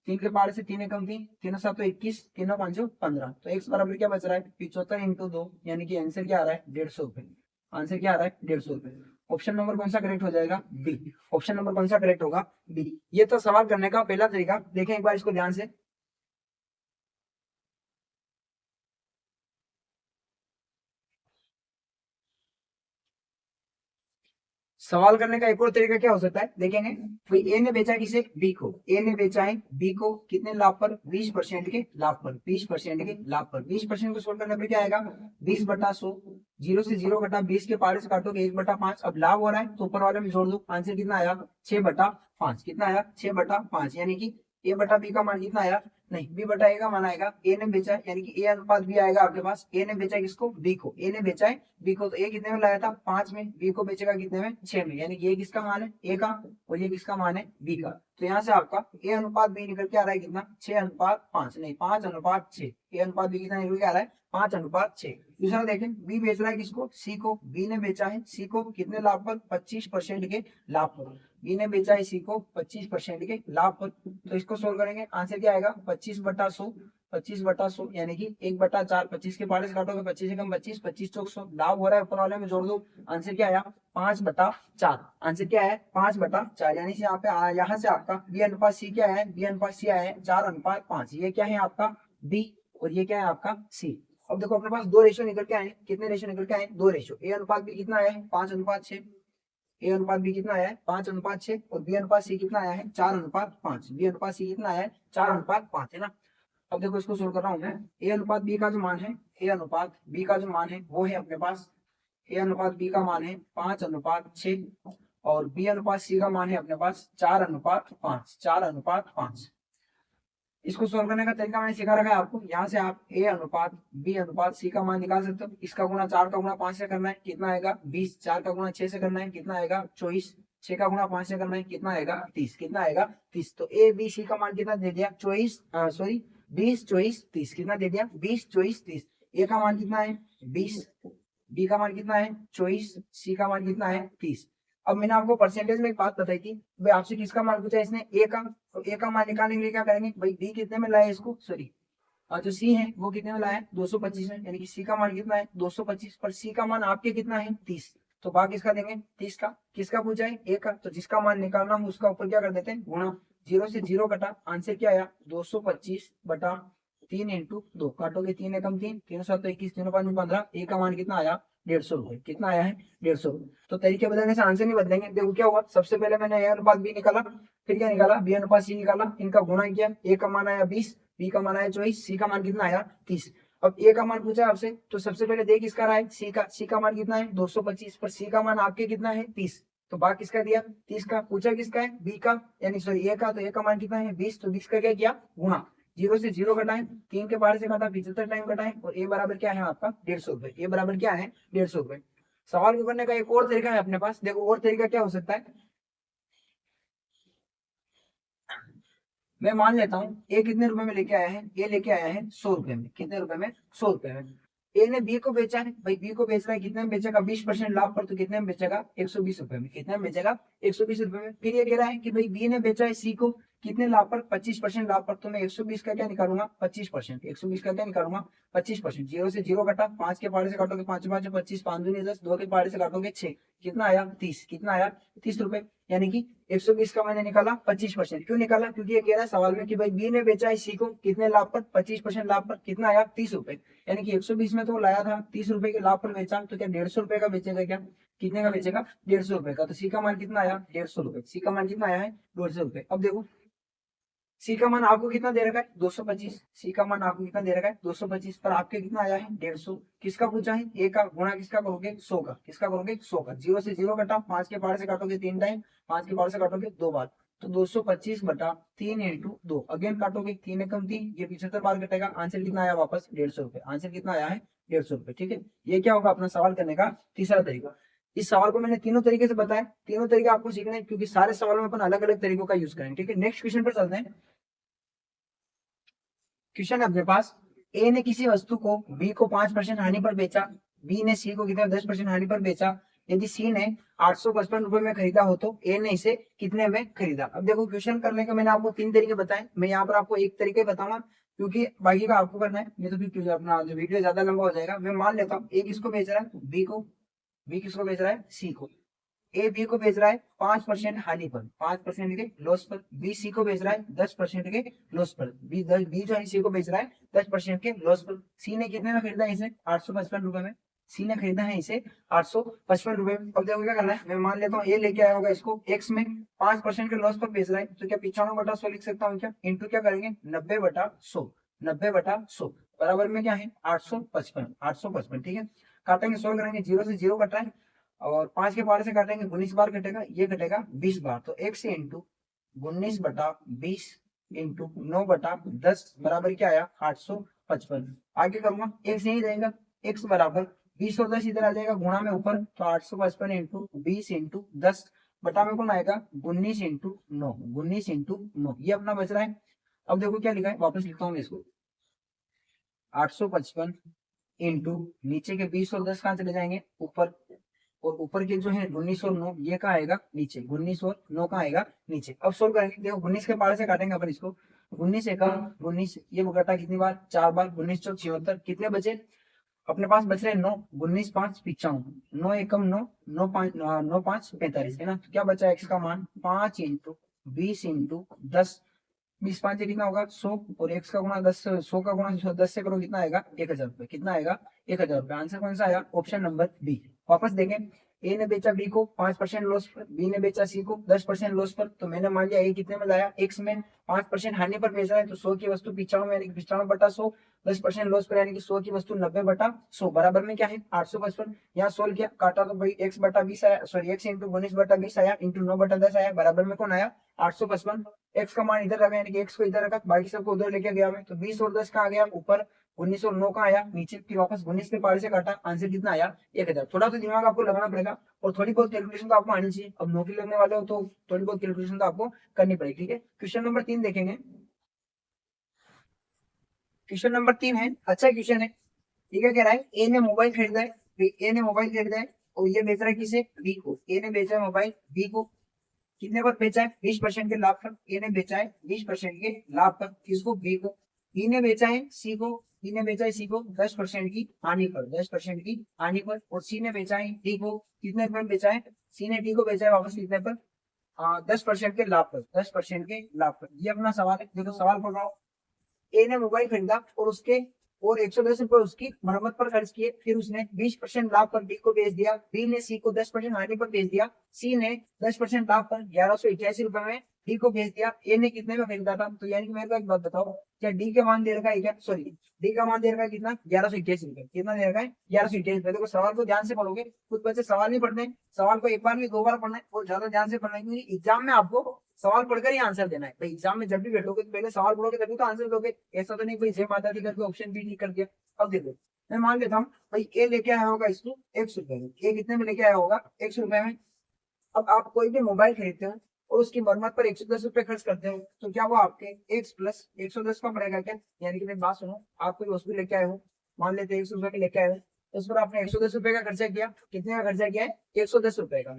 3 के पारे से 3 एकम 3, 3 7 21, 3 5 15। तो एक्स बराबर क्या बच रहा है? 75 इंटू 2, यानी कि आंसर क्या आ रहा है? 150 रुपए। आंसर क्या आ रहा है? 150 रुपए। ऑप्शन नंबर कौन सा करेक्ट हो जाएगा? बी। ऑप्शन नंबर कौन सा करेक्ट होगा? बी। ये तो सवाल करने का पहला तरीका। देखें एक बार इसको ध्यान से। सवाल करने का एक और तरीका क्या हो सकता है, देखेंगे। भाई ए ने बेचा किसे? बी को। ए ने बेचा है बी को कितने लाभ पर? 20% के लाभ पर। 20% के लाभ पर। 20% को सोल्व करने पर क्या आएगा? 20/100। 0 से 0 घटा, 20 के पारे से काटोगे 1/5। अब लाभ हो रहा है तो ऊपर वाले में जोड़ दो, आंसर कितना आया? 6/5। कितना आया? 6/5। यानी कि ए बटा बी का मान कितना आया? नहीं, बी बटा ए का मान आएगा ए ने बेचा है, यानी कि ए अनुपात बी आएगा आपके पास। ए ने बेचा किसको, बी को। ए ने बेचा है बी को, तो ए कितने में लाया था, 5 में। बी को बेचेगा कितने में, 6 में। यानी कि ये किसका मान है, ए का, और ये किसका मान है, बी का। तो यहाँ से आपका ए अनुपात बी निकल के आ रहा है कितना, 6:5, नहीं 5:6। ए अनुपात बी कितना निकल के आ रहा है, 5:6। दूसरा देखें, बी बेच रहा है किसको, सी को। बी ने बेचा है सी को कितने लाभ पर, 25% के लाभ पर। बी ने बेचा है सी को 25% के लाभ पर। तो इसको सोल्व करेंगे, आंसर क्या आएगा, 25/100। 25/100 यानी कि 1/4। 25 के पारे से काटोगे, 25 एकम 25, 25 चौक 100। लाभ हो रहा है ऊपर वाले में जोड़ दो, आंसर क्या आया, 5/4। आंसर क्या है, 5/4। यानी से यहाँ पे यहाँ से आपका बी अनुपात सी क्या है, बी अनुपात सी आया है 4:5। ये क्या है आपका बी, और ये क्या है आपका सी। अब देखो अपने पास दो रेशियो निकल के आए, कितने रेशियो निकल के आए, दो रेशियो। ए अनुपात बी कितना आया है, 5:6। ए अनुपात बी कितना आया है, 5:6। और बी अनुपात सी कितना आया है, 4:5। बी अनुपात सी कितना आया है, 4:5 है ना। अब देखो इसको सोल्व कर रहा हूँ मैं। ए अनुपात बी का जो मान है, ए अनुपात बी का जो मान है वो है अपने पास, ए अनुपात बी का मान है 5:6, और बी अनुपात सी का मान है अपने पास 4:5। 4:5। इसको सोल्व करने का तरीका मैंने सिखा रखा है आपको। यहाँ से आप ए अनुपात बी अनुपात सी का मान निकाल सकते हो। इसका गुणा 4 का गुणा 5 से करना है, कितना आएगा 20। 4 का गुणा 6 से करना है, कितना आएगा 24। 6 का गुणा 5 से करना है, कितना आएगा 30। कितना आएगा 30। तो ए बी सी का मान कितना दे दिया, 24, सॉरी 20, 24, 30। कितना दे दिया, 20, 24, 30। ए का मान कितना है 20, बी का मान कितना है 24, सी का मान कितना है 30। अब मैंने आपको परसेंटेज में एक बात बताई थी, भाई आपसे किसका मान पूछा इसने, ए का। तो ए का मान निकालने के लिए क्या करेंगे, भाई बी कितने में लाया इसको, सॉरी और जो सी है वो कितने में लाया है, 225 में। यानी कि सी का मान कितना है 225, पर सी का मान आपके कितना है 30। तो भाग किसका देंगे, 30 का। किसका पूछा है, ए का। तो जिसका मान निकालना हो उसका ऊपर क्या कर देते हैं, गुणा। 0 से 0 कटा, आंसर क्या आया, 225/3 × 2। काटोगे 3 एकम 3, 3 7 21, 3 5 15। ए का मान कितना आया, 150 रुपए। कितना आया है, 150 रुपए। तो तरीके बदलने से आंसर नहीं बदलेंगे। देखो क्या हुआ, सबसे पहले मैंने ए अनुपात बी निकाला, फिर क्या निकाला, बी अनुपात सी निकाला, इनका गुणा किया। ए का मान आया 20, बी का मान आया 24, सी का मान कितना आया 30। अब ए का मान पूछा आपसे, तो सबसे पहले देख किसका रहा है, सी का। सी का मान कितना है 225, पर सी का मान आपके कितना है 30। तो भाग किसका दिया, 30 का। पूछा किसका है, बी का, यानी सॉरी ए का। तो ए का मान कितना है 20, तो 20 का क्या किया, गुणा। 0 से 0 घटाएं, 3 के बाहर से घटा 75 टाइम घटाएं, और ए बराबर क्या है आपका 150 रुपए। ए बराबर क्या है 150 रुपए। सवाल को करने का एक और तरीका है अपने पास। देखो और तरीका क्या हो सकता है, मैं मान लेता हूँ ए कितने रुपए में लेके आया है, ए लेके आया है 100 रुपए में। कितने रुपए में, 100 रुपए में। ए ने बी को बेचा है, भाई बी को बेच रहा है कितने में बेचेगा, 20% लाभ पर। तो कितने में बेचेगा, 120 रुपए में। कितने में बेचेगा, 120 रुपए में। फिर ये कह रहा है कि भाई बी ने बेचा है सी को कितने लाभ पर, 25% लाभ पर। तो मैं 120 का क्या निकालूंगा, 25%। 120 का क्या निकालूंगा, 25%। 0 से 0 कटा, 5 के पारे से काटोगे 5 5 25, 5 दूनी 10, 2 के पारे से काटोगे 6। कितना आया 30। कितना आया 30 रुपए। यानी कि 120 का मैंने निकाला 25%। क्यों निकाला, क्योंकि ये कह रहा है सवाल में कि भाई बी ने बेचा है सी को कितने लाभ पर, 25% लाभ पर। कितना आया 30 रुपए। यानी कि 120 में तो लाया था, 30 रुपए के लाभ पर बेचा, तो क्या 150 रुपए का बेचेगा, क्या कितने का बेचेगा, 150 रुपए का। तो सी का मान कितना आया 150 रुपए। सी का मान कितना आया है 150 रुपए। अब देखो सी का मान आपको कितना दे रखा है 225। सी का मान आपको कितना दे रखा है 225, पर आपके कितना आया है 150। किसका पूछा है, ए का। गुणा किसका करोगे 100 का। किसका करोगे 100 का। 0 से 0 कटा, 5 के पार से काटोगे 3 टाइम, 5 के पार से काटोगे 2 बार। तो 225/3 × 2। अगेन काटोगे 3 एकम 3, ये 75 बार कटेगा। आंसर कितना आया वापस 150 रुपए। आंसर कितना आया है 150 रुपए। ठीक है, ये क्या होगा अपना सवाल करने का तीसरा तरीका। इस सवाल को मैंने तीनों तरीके से बताया, तीनों तरीके आपको सीखने हैं, क्योंकि सारे सवालों में अपन अलग अलग तरीकों का यूज करेंगे। ठीक है, नेक्स्ट क्वेश्चन पर चलते हैं। क्वेश्चन है अपने पास, ए ने किसी वस्तु को बी को 5% हानि पर बेचा, बी ने सी को कितने 10% हानि पर बेचा। यदि सी ने 855 रुपए में खरीदा हो तो ए ने इसे कितने में खरीदा। अब देखो क्वेश्चन करने का मैंने आपको 3 तरीके बताए, मैं यहाँ पर आपको एक तरीके बताऊंगा, क्योंकि बाकी का आपको करना है, नहीं तो फिर अपना जो वीडियो ज्यादा लंबा हो जाएगा। मैं मान लेता हूँ ए किसको बेच रहा है बी को, बी किसको बेच रहा है सी को। ए बी को बेच रहा है 5% हानि पर, 5% के लॉस पर। बी सी को बेच रहा है 10% के लॉस पर। बी जो है सी को बेच रहा है 10% के लॉस पर। सी ने कितने में खरीदा है इसे 855 रुपए में। सी ने खरीदा है इसे 855 रुपए में। अब देखो क्या करना है, मैं मान लेता हूँ ए लेके आया होगा इसको एक्स में, 5% के लॉस पर बेच रहा है। तो क्या 95/100 लिख सकता हूँ क्या, इंटू क्या करेंगे 90/100। 90/100 बराबर में क्या है 855। 855 ठीक है, काटेंगे सोल्व करेंगे। 0 से 0 कट रहा है, और 5 के बार से काटेंगे 19 बार कटेगा, ये कटेगा 20 बार। तो 1 से इंटू 19/20 इंटू 9/10 बराबर क्या आया 855। आगे करूंगा x यही रहेगा, x बराबर 20 और 10 इधर आ जाएगा गुणा में ऊपर, तो 855 इंटू 20 इंटू 10 बटा में कौन आएगा 19 इंटू 9, 19 इंटू 9 ये अपना बच रहा है। अब देखो क्या लिखा है, वापस लिखता हूँ मैं इसको, 855 इंटू नीचे के 20 और 10 कहाँ चले जाएंगे ऊपर, और ऊपर के जो है 19 और 9 ये कहाँ आएगा नीचे, 19 और 9 कहाँ आएगा नीचे। अब सोल्व करेंगे, देखो 19 के पार से काटेंगे अपन इसको, 19 एकम 19, ये कटा कितनी बार 4 बार, 19 चौक 76, कितने बचे अपने पास बच रहे 9, 19 5 55, 9 एकम 9, 9 5 9 5 45 है ना। तो क्या बचा एक्स का मान 5 इंटू 20 इंटू 10, 20 5 से कितना होगा 100, और एक्स का गुणा 10, 100 का गुणा 10 से करो कितना आएगा 1000 रुपए, कितना आएगा 1000 रुपए। आंसर कौन सा आया, ऑप्शन नंबर बी। वापस देखें, ए ने बेचा बी को 5% लॉस पर, बी ने बेचा सी को 10% लॉस पर, तो मैंने मान लिया ए कितने में लाया एक्स में 5% हानि पर बेच रहा है, तो 100 की वस्तु 95 यानी कि 95/100, 10% लॉस पर यानी कि 100 की वस्तु 90/100 बराबर में क्या है 855। यहाँ सोल्व किया, काटा तो भाई x/20 आया, सॉरी x इंटू 19/20 आया इंटू 9/10 आया, बराबर में कौन आया 855। एक्स का मान इधर रखा यानी कि एक्स को इधर रखा, बाकी सबको उधर लेके गया मैं, तो 20 और 10 कहाँ आ गया ऊपर, 19 और 9 कहाँ आया नीचे, फिर वापस 19 के पार से काटा, आंसर कितना आया 1000। थोड़ा तो दिमाग आपको लगाना पड़ेगा और थोड़ी बहुत कैलकुलेशन तो आपको आनी चाहिए, अब नौकरी लगने वाले हो तो थोड़ी बहुत कैलकुलेशन तो आपको करनी पड़ेगी। ठीक है, क्वेश्चन नंबर 3 देखेंगे। क्वेश्चन नंबर 3 है, अच्छा क्वेश्चन है। ठीक है, कह रहा है ए ने मोबाइल खरीदा है, ए ने मोबाइल खरीदा है और ये बेच रहा है किसे, बी को। ए ने बेचा है मोबाइल बी को, कितने पर बेचा है 20% के लाभ पर, ए ने बेचा है 20% के लाभ पर, किसको बी को। बी ने बेचा है सी को, बी ने बेचा है सी को 10% की हानि पर, 10% की हानि पर, और सी ने बेचा है डी को, कितने पर बेचा है, सी ने डी को बेचा है वापस कितने पर, 10% के लाभ पर, 10% के लाभ पर। ये अपना सवाल है, देखो सवाल पढ़ रहा हूँ। ए ने मोबाइल खरीदा और उसके और 110 रुपए उसकी मरम्मत पर खर्च किए, फिर उसने 20% लाभ पर बी को बेच दिया, बी ने सी को 10% हानि पर बेच दिया, सी ने 10% लाभ पर 1181 रुपए में डी को बेच दिया। ए ने कितने में खरीदा था, तो यानी कि मेरे को एक बात बताओ, क्या डी का मान दे रखा है क्या, सॉरी डी का मान दे रखा है कितना 1181 रुपए, कितना दे रखा है 1181 रुपए। देखो सवाल को ध्यान से पढ़ोगे, कुछ बच्चे सवाल नहीं पढ़ते, सवाल को एक बार भी 2 बार पढ़ना है और ज्यादा ध्यान से पढ़ना है, क्योंकि एग्जाम में आपको सवाल पढ़कर ही आंसर देना है भाई। एग्जाम में जब भी बैठोगे तो पहले सवाल पढ़ोगे तभी तो आंसर दोगे, ऐसा तो नहीं कोई जय माता दी करके ऑप्शन बी नहीं कर दिया। अब देखो मैं मान लेता हूँ भाई ए लेके आया होगा इसको 100 रुपए में, ए कितने में लेके आया होगा 100 रुपए में। अब आप कोई भी मोबाइल खरीदते हो और उसकी मरम्मत पर 110 रुपए खर्च करते हो, तो क्या वो आपके एक्स प्लस 110 का पड़ेगा क्या। यानी कि मेरी बात सुनो, आप कोई वस्तु लेके आए हो, मान लेते हैं 100 रुपए की लेके आए हो, तो उस पर आपने 110 रुपए का खर्चा किया, कितने का खर्चा किया है 110 रुपए का।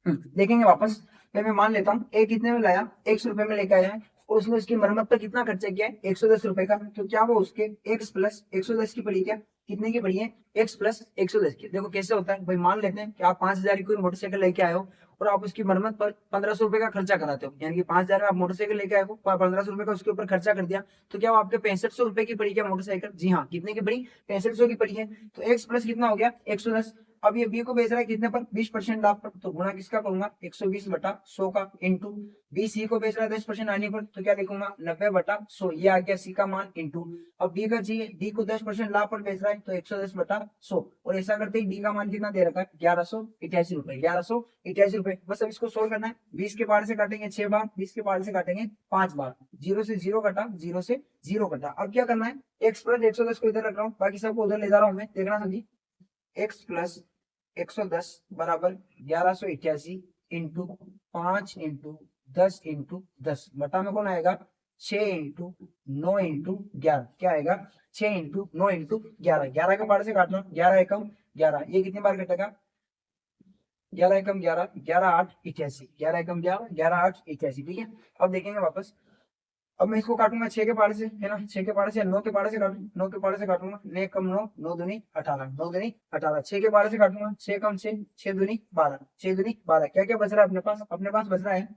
देखेंगे वापस, मैं मान लेता हूँ एक कितने में लाया 100 रुपए में लेके आया है, और उसने उसकी मरम्मत पर कितना खर्चा किया है 110 रुपए का, तो क्या वो उसके x प्लस 110 की पड़ी क्या, कितने की पड़ी है x प्लस 110 की। देखो कैसे होता है भाई, मान लेते हैं कि आप 5000 की कोई मोटरसाइकिल लेके आए हो और आप उसकी मरम्मत पर 1500 रुपए का खर्चा कराते हो, यानी कि 5000 में आप मोटरसाइकिल लेके आए हो, 1500 रुपए का उसके ऊपर खर्चा कर दिया, तो क्या वो आपके 6500 रुपए की पड़ी क्या मोटरसाइकिल। जी हाँ, कितने की पड़ी 6500 की पड़ी है। तो एक्स प्लस कितना हो गया 110। अब ये बी को बेच रहा है कितने पर 20% लाभ पर, तो गुणा किसका करूंगा 120/100 का, इंटू बी सी को बेच रहा है 10% आने पर, तो क्या लिखूंगा 90/100, ये आ गया सी का मान, इंटू अब डी का चाहिए, डी को 10% लाभ पर बेच रहा है तो 110/100, और ऐसा करते ही डी का मान कितना दे रखा है 1188 रुपए, 1188 रुपए। बस अब इसको सोल्व करना है, 20 के पार से काटेंगे 6 बार, 20 के पार से काटेंगे 5 बार, 0 से 0 कटा, 0 से 0 कटा। अब क्या करना है, एक्स प्लस 110 को इधर रख रहा हूँ, बाकी सबको उधर ले जा रहा हूँ मैं, देखना सभी। एक्स प्लस 110 बराबर 1188 इंटू 5 इंटू 10 इंटू 10 बटा में कौन आएगा 6 इंटू 9 इंटू 11, क्या आएगा 6 इंटू 9 इंटू 11, 11 के बार से काटना, 11 एकम 11, ये कितनी बार कटेगा 11 एकम 11, 11 8 88, 11 एकम 11, 11 8 88। ठीक है, अब देखेंगे वापस। अब मैं इसको काटूंगा 6 के पारे से, है ना, 6 के पारे से 9 के पारे से काटूंगा, 9 के पारे से काटूंगा, 9 कम 9, 9 दूनी 18, 9 दूनी 18, 6 के पारे से काटूंगा, 6 कम 6, 6 दूनी 12, 6 दूनी 12। क्या क्या बच रहा है अपने पास, अपने पास बच रहा है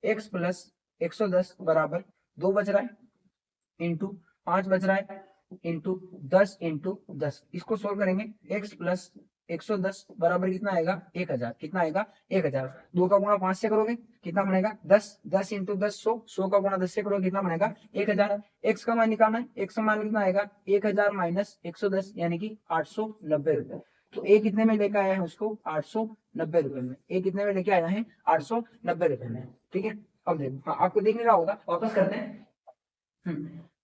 x प्लस 110 बराबर 2 बच रहा है, इंटू 5 बच रहा है, इंटू 10 इंटू 10। इसको सोल्व करेंगे, x प्लस 110 बराबर कितना आएगा 1000, कितना आएगा 1000। 2 का गुणा 5 से करोगे कितना बनेगा 10, 10 इंटू 10 100, 100 का गुणा 10 से करोगे कितना बनेगा 1000। x का मान निकालना है, x का मान कितना आएगा 1000 माइनस 110 यानी कि 890 रुपए। तो ए कितने में लेके आया है उसको 890 रुपए में, ए कितने में लेके आया है 890 रुपए में। ठीक है, अब देखो, हाँ आपको दिख नहीं रहा होगा, वापस करते हैं।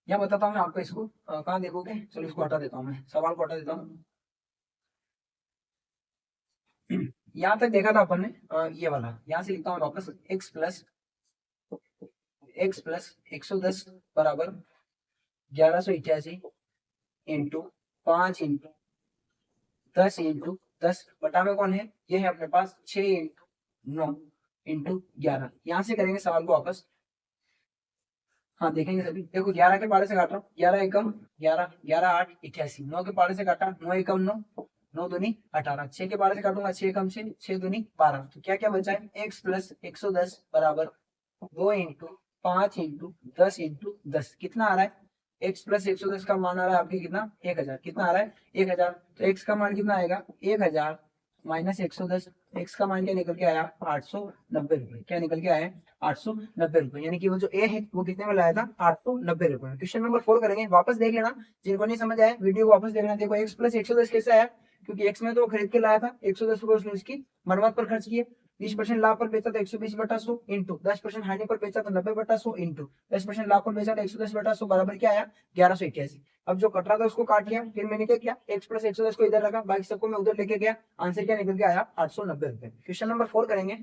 यहाँ बताता हूँ मैं आपको, इसको कहाँ देखोगे, चलो इसको हटा देता हूँ, मैं सवाल को हटा देता हूँ। यहाँ तक देखा था अपन ने, ये वाला यहाँ से लिखता हूँ वापस, x प्लस 110 बराबर 1188 इंटू 5 इंटू 10 बटा में कौन है, ये है अपने पास 6 इंटू 9 इंटू 11। यहाँ से करेंगे सवाल को वापस। हाँ देखेंगे सभी, देखो 11 के पारे से काट रहा हूँ, 11 एकम 11, 11 8 88, 9 के पारे से काटा, 9 एकम 9, 9 दूनी 18, 6 के पारे से काटूंगा, 6 एकम 6, 6 दूनी 12। तो क्या क्या बचा है, x प्लस 110 बराबर 2 इंटू 5 इंटू 10 इंटू 10 कितना आ रहा है, x प्लस 110 का मान आ रहा है आपके कितना, 1000। कितना आ रहा है, 1000। तो x का मान कितना आएगा, 1000 माइनस 110, x का मान क्या निकल के आया, 890 रुपए। क्या निकल के आया, 890 रुपए। यानी कि वो जो ए है वो कितने में लाया था, 890 रुपए। क्वेश्चन नंबर 4 करेंगे, वापस देख लेना, जिनको नहीं समझ आया वीडियो को वापस देखना। देखो x प्लस 110 कैसे आया, क्योंकि x में तो वो खरीद के लाया था, 110 रुपए उसने उसकी मरम्मत पर खर्च किए। 20% लाभ पर बेचा तो 120/100 इंटू 10% हानि पर बेचा तो 90/100 इंटू 10% लाभ पर बेचा तो 110/100 बराबर क्या आया, 1181। अब जो कट रहा था उसको काट लिया, फिर मैंने क्या किया, x प्लस 110 को इधर रखा, बाकी सबको मैं उधर लेके गया, आंसर क्या निकल के आया, 890 रुपए। क्वेश्चन नंबर 4 करेंगे,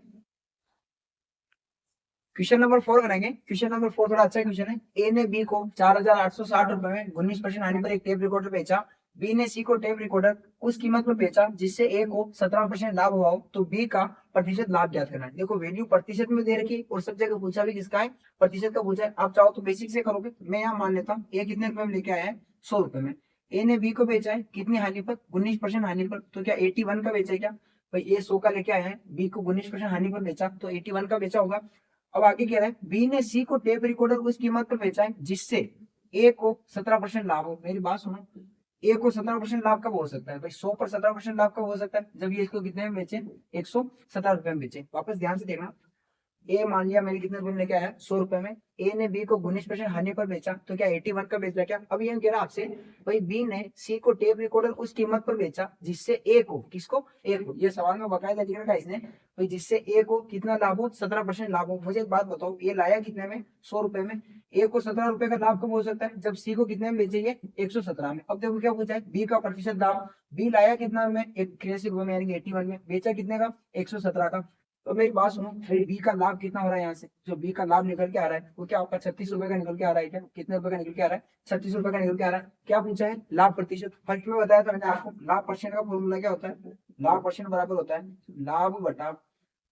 क्वेश्चन नंबर 4 करेंगे। क्वेश्चन नंबर 4 थोड़ा अच्छा क्वेश्चन है। ए ने बी को 4860 रुपए में 19% हानि पर एक टेप रिकॉर्डर बेचा, बी ने सी को टेप रिकॉर्डर उस कीमत पर बेचा जिससे ए को 17% लाभ हुआ हो, तो बी का प्रतिशत लाभ ज्ञात करना है। देखो वैल्यू प्रतिशत में दे रखी और सब जगह पूछा भी किसका है, प्रतिशत का पूछा है। आप चाहो तो बेसिक से करोगे, मैं यहाँ मान लेता हूँ ए कितने रुपए में लेके आया है, 100 रुपए में। ए ने बी को बेचा है कितनी हानि पर, 19% हानि पर, तो क्या 81 का बेचा है क्या, भाई ए 100 का लेके आया है, बी को 19% हानि पर बेचा तो 81 का बेचा होगा। अब आगे कह रहा है बी ने सी को टेप रिकॉर्डर उस कीमत पर बेचा है जिससे ए को 17% लाभ हो। मेरी बात सुनो, ए को 17% लाभ कब हो सकता है भाई, 100 पर 17% लाभ कब हो सकता है, जब ये इसको कितने में बेचे, 117 रुपए में बेचे। वापस ध्यान से देखना, ए मान लिया मैंने कितने रुपए में लेके आया, 100 रुपए में। ए ने बी को 19% हानि पर बेचा तो क्या 81 का बेचा क्या। अब ये कह रहा आपसे भाई बी ने सी को टेप रिकॉर्डर उस कीमत पर बेचा जिससे ए को, किसको, ए को, ये सवाल में बकायदा लिख रखा है इसने, भाई जिससे ए को कितना लाभ हो, 17% लाभ हो। मुझे एक बात बताओ, ये लाया कितने में, 100 रुपए में। ए को 17 रुपए का लाभ कब हो सकता है, जब सी को कितने में बेचेंगे, 117 में। अब देखो क्या पूछा है, बी का प्रतिशत लाभ, बी लाया कितना में, 81 रुपए में, यानी कि 81 में, बेचा कितने का, 117 का। तो मेरी बात सुनो, बी का लाभ कितना हो रहा है, यहाँ से जो बी का लाभ निकल के आ रहा है वो क्या आपका 36 रुपए का निकल के आ रहा है क्या, कितने रुपए का निकल के आ रहा है, 36 रुपए का निकल के आ रहा है। क्या पूछा है, लाभ प्रतिशत। फर्स्ट में बताया था मैंने आपको, लाभ परसेंट का फॉर्मूला क्या होता है, लाभ परसेंट बराबर होता है लाभ बटा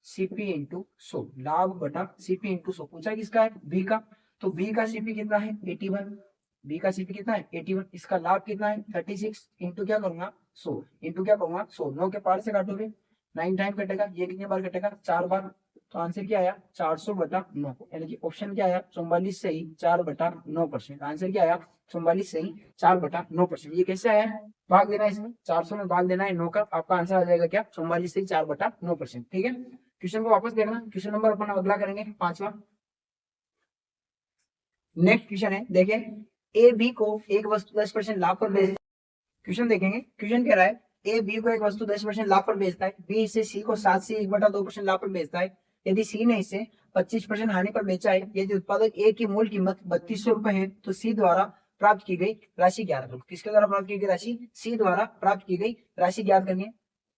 सीपी इंटू 100, लाभ बटा सीपी इंटू 100। पूछा किसका है, बी का, तो बी का सीपी कितना है, 81। बी का सीपी कितना है, 81। इसका लाभ कितना है, 36 इंटू क्या करूंगा, 100 इंटू क्या करूंगा, 100। 9 के पार से काटोगे 9 टाइम कटेगा, ये कितने बार कटेगा, 4 बार। तो आंसर क्या आया, 400/9, यानी कि ऑप्शन क्या आया, 44 सही 4/9%। आंसर क्या आया, 44 सही 4/9%। ये कैसे आया, भाग देना है इसमें, 400 में भाग देना है 9 का, आपका आंसर आ जाएगा क्या, 44 सही 4/9%। ठीक है, क्वेश्चन को वापस देखना। क्वेश्चन नंबर अपन अगला करेंगे, 5वां। नेक्स्ट क्वेश्चन है, देखिए ए बी को एक वस्तु 10% लाभ पर बेच, क्वेश्चन देखेंगे। क्वेश्चन कह रहा है ए बी को एक वस्तु 10% लाभ पर बेचता है, बी इसे सी को 7 से 1/2% लाभ पर बेचता है। यदि सी ने इसे 25% हानि पर बेचा है, यदि उत्पादक ए की मूल कीमत 3200 रुपए है, तो सी द्वारा प्राप्त की गई राशि ज्ञात करो। किसके द्वारा प्राप्त की गई राशि, सी द्वारा प्राप्त की गई राशि ज्ञात करनी है।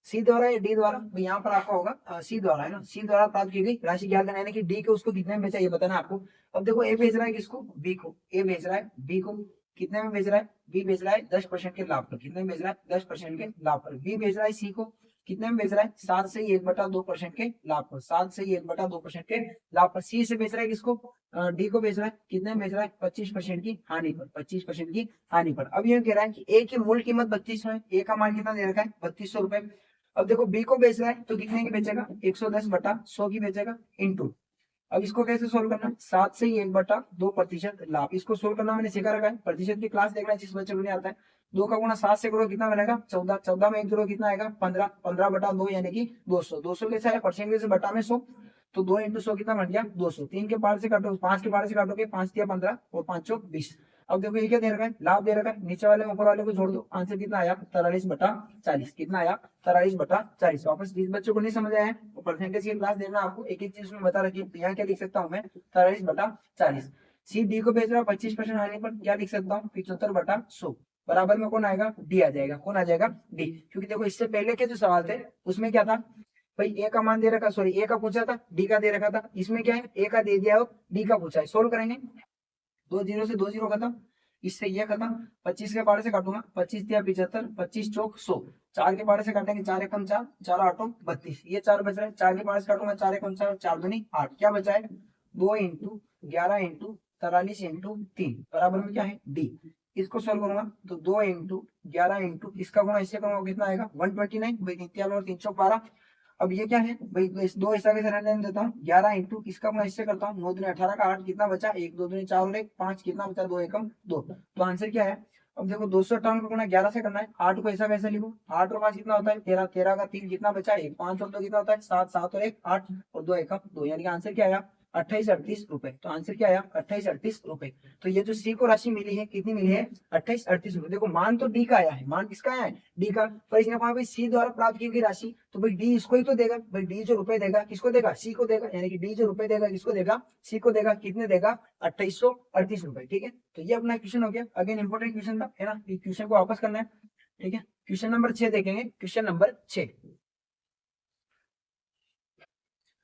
सी द्वारा या डी द्वारा, यहाँ पर आपका होगा सी द्वारा, है ना, सी द्वारा प्राप्त की गई राशि ज्ञात करना, यानी कि डी को उसको कितने में बेचा ये बताना आपको। अब देखो ए बेच रहा है किसको, बी को, ए बेच रहा है बी को, कितने में बेच रहा है, बी बेच रहा है 10% के लाभ पर, कितने में बेच रहा है, 10% के लाभ पर। बी बेच रहा है सी को कितने में बेच रहा है, 7 से 1/2% के लाभ पर, 7 से 1/2% के लाभ पर। सी से बेच रहा है किसको, डी को बेच रहा है, कितने में बेच रहा है, 25% की हानि पर, 25% की हानि पर। अब ये कह रहा है कि ए की मूल कीमत 3200 है, ए का मान कितना दे रखा है, 3200 रुपए। अब देखो बी को बेच रहा है तो कितने की बेचेगा, 110/100 की बेचेगा, इंटू, अब इसको कैसे सोल्व करना है, 7 से 1/2% लाभ। इसको सोल्व करना मैंने सिखा रखा है, प्रतिशत की क्लास देखना है जिस बच्चे को नहीं आता है। 2 का गुणा 7 से करो कितना बनेगा, 14, 14 में 1 जोड़ो कितना आएगा, 15, 15/2 यानी कि 200। 200 कैसे आया, परसेंटेज से बटा में 100, तो 2 इंटू 100 कितना बन गया, 200। 3 के पार से काटो, 5 के पार से काटोगे, 5 दिया 15 और 5 चौक 20। अब देखो ये क्या दे रखा है, लाभ दे रखा है, नीचे वाले ऊपर वाले को जोड़ दो, आंसर कितना आया 43/40। कितना आया 43/40। वापस जिस बच्चों को नहीं समझ आया है वो परसेंटेज की क्लास देना आपको, एक एक चीज में बता रखी है। यहाँ क्या लिख सकता हूँ मैं 43/40। सी डी को भेज रहा हूँ 25% आने पर, क्या लिख सकता हूँ 75/100। बराबर में कौन आएगा, डी आ जाएगा। कौन आ जाएगा, डी। क्योंकि देखो इससे पहले के जो सवाल थे उसमें क्या था भाई, ए का मान दे रखा, सॉरी ए का पूछा था, डी का दे रखा था। इसमें क्या है, ए का दे दिया हो, डी का पूछा है। सोल्व करेंगे, 2 जीरो से 2 जीरो खत्म, इससे ये खत्म। 25 के पारे से काटूंगा, 25 दिया 75, 25 चौक 100। 4 के पारे से काटेंगे, 4 एकम 4, 4 आठों 32, ये 4 बच रहा है। 4 के पारे से काटूंगा, 4 एकम 4, 4 दूनी 8, क्या बचा है 2 इंटू 11 इंटू 43 इंटू 3 बराबर में क्या है डी। इसको सोल्व करूंगा तो 2 इंटू 11 इंटू इसका गुणा इससे करूंगा, कितना आएगा 129 भाई, 3 अब ये क्या है भाई, दो हिस्सा के रहने देता हूँ, 11 इंटू इसका मैं इससे करता हूँ, 9 दूनी 18 का 8, कितना बचा 1, 2 दूनी 4 और 1 5, कितना बचा 2 एकम 2। तो आंसर क्या है, अब देखो 258 को गुणा 11 से करना है, 8 को ऐसा कैसे लिखो, 8 और 5 कितना होता है 13, 13 का 3 कितना बचा 1, 5 और 2 कितना होता है 7, 7 और 1 8 और 2 एकम 2, यानी कि आंसर क्या आया 28-38 रुपए। तो आंसर क्या आया 28-38 रुपए। तो ये जो सी को राशि मिली है कितनी मिली है 28-38 रुपए। देखो मान तो डी का आया है, मान किसका आया है डी का, पर इसने कहा भाई सी द्वारा प्राप्त की गई राशि, तो भाई डी इसको ही तो देगा भाई, डी जो रुपए देगा किसको देगा सी को देगा, यानी कि डी जो रुपए देगा किसको देगा सी को देगा। कितने देगा 2838 रुपए। ठीक है, तो ये अपना क्वेश्चन हो गया। अगेन इंपॉर्टेंट क्वेश्चन था, है ना, क्वेश्चन को वापस करना है। ठीक है, क्वेश्चन नंबर 6 देखेंगे, क्वेश्चन नंबर 6।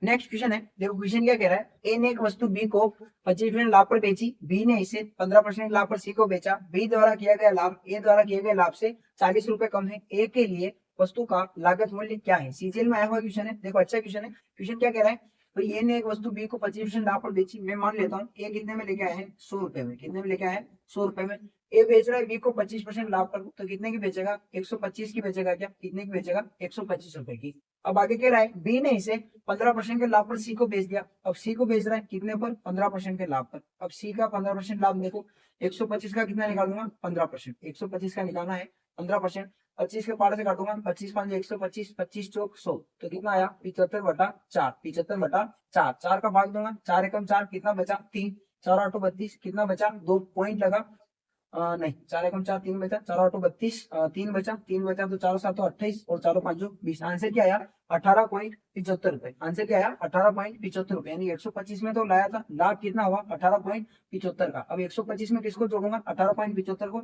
नेक्स्ट क्वेश्चन है, देखो क्वेश्चन क्या कह रहा है, ए ने एक वस्तु बी को 25% लाभ पर बेची, बी ने इसे 15% लाभ पर सी को बेचा। बी द्वारा किया गया लाभ ए द्वारा किए गए लाभ से 40 रुपए कम है। ए के लिए वस्तु का लागत मूल्य क्या है। सीजीएल में आया हुआ क्वेश्चन है। देखो अच्छा क्वेश्चन है। क्वेश्चन क्या कह रहा है भाई, ए ने एक वस्तु बी को 25% लाभ पर बेची। मैं मान लेता हूँ ए कितने में लेके आया है 100 रुपए में, कितने में लेके आया है 100 रुपए में। ए बेच रहा है बी को 25% लाभ पर, तो कितने की बेचेगा 125 की बेचेगा, क्या कितने की बेचेगा 125 रुपए की। अब आगे कह रहा है बी ने इसे 15% के लाभ पर सी को बेच दिया। अब सी को बेच रहा है कितने पर 15% के लाभ पर। अब सी का 15% लाभ देखो, 125 का कितना निकालूंगा 15%, 125 का निकालना है 15%। 25 के पार से काटूंगा, 25 5 125, 25 चौक 100, तो कितना आया 75/4, 75/4। 4 का भाग दूंगा, 4 एकम 4, कितना बचा 3, 4 8 32, कितना बचा 2 पॉइंट लगा, नहीं 4 एकम 4 3 बचा, 4 8 32, 3 बचा, 3 बचा तो 4 7 28 और 4 5 20। आंसर क्या आया 18.75 रुपए। आंसर क्या आया 18.75 रुपए, यानी 125 में तो लाया था, लाभ कितना हुआ 18.75 का। अब 125 में किसको जोड़ूंगा 18.75 को,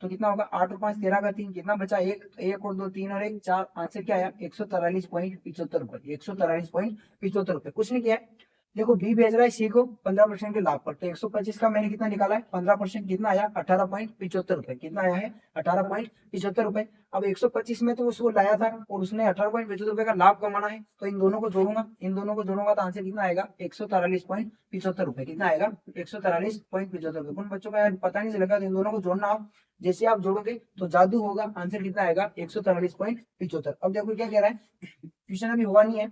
तो कितना होगा 8 और 5 13 का 3, कितना बचा 1, 1 और 2 3 और 1 4। आंसर क्या आया 143.75 रुपए, 143.75 रुपए। कुछ नहीं किया है। देखो बी भेज रहा है सी को 15% के लाभ पर, तो 125 का मैंने कितना निकाला है 15%, कितना आया 18.75 रुपए, कितना आया है 18.75 रुपए। अब 125 में तो उसको लाया था और उसने 18.75 रुपए का लाभ कमाना है, तो इन दोनों को जोड़ूंगा, इन दोनों को जोड़ूंगा तो आंसर कितना आएगा 143.75 रुपए। कितना आएगा 143.75 रुपए। उन बच्चों का यार पता नहीं चलेगा, तो इन दोनों को जोड़ना आप, जैसे आप जोड़ोगे तो जादू होगा। आंसर कितना आएगा 143.75। अब देखो क्या कह रहा है, क्वेश्चन अभी हुआ नहीं है,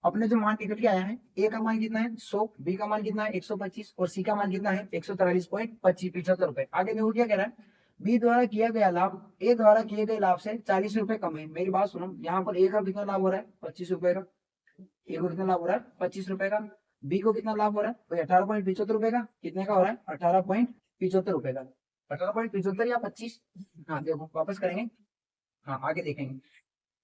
अपने जो मान निकल के आया है, ए का मान कितना है 100, बी का मान कितना है 125 और सी का मान कितना है 143.75 रुपए। आगे देखो क्या कह रहा है, बी द्वारा किया गया लाभ ए द्वारा किए गए लाभ से 40 रुपए कम है। मेरी बात सुनो, यहाँ पर ए का कितना लाभ हो रहा है 25 रुपए का, ए को कितना लाभ हो रहा है 25 रुपए का, बी को कितना लाभ हो रहा है 18.75 रुपए का, कितने का हो रहा है 18.75 रुपए का, 18.75 या 25। हाँ देखो वापस करेंगे, हाँ आगे देखेंगे।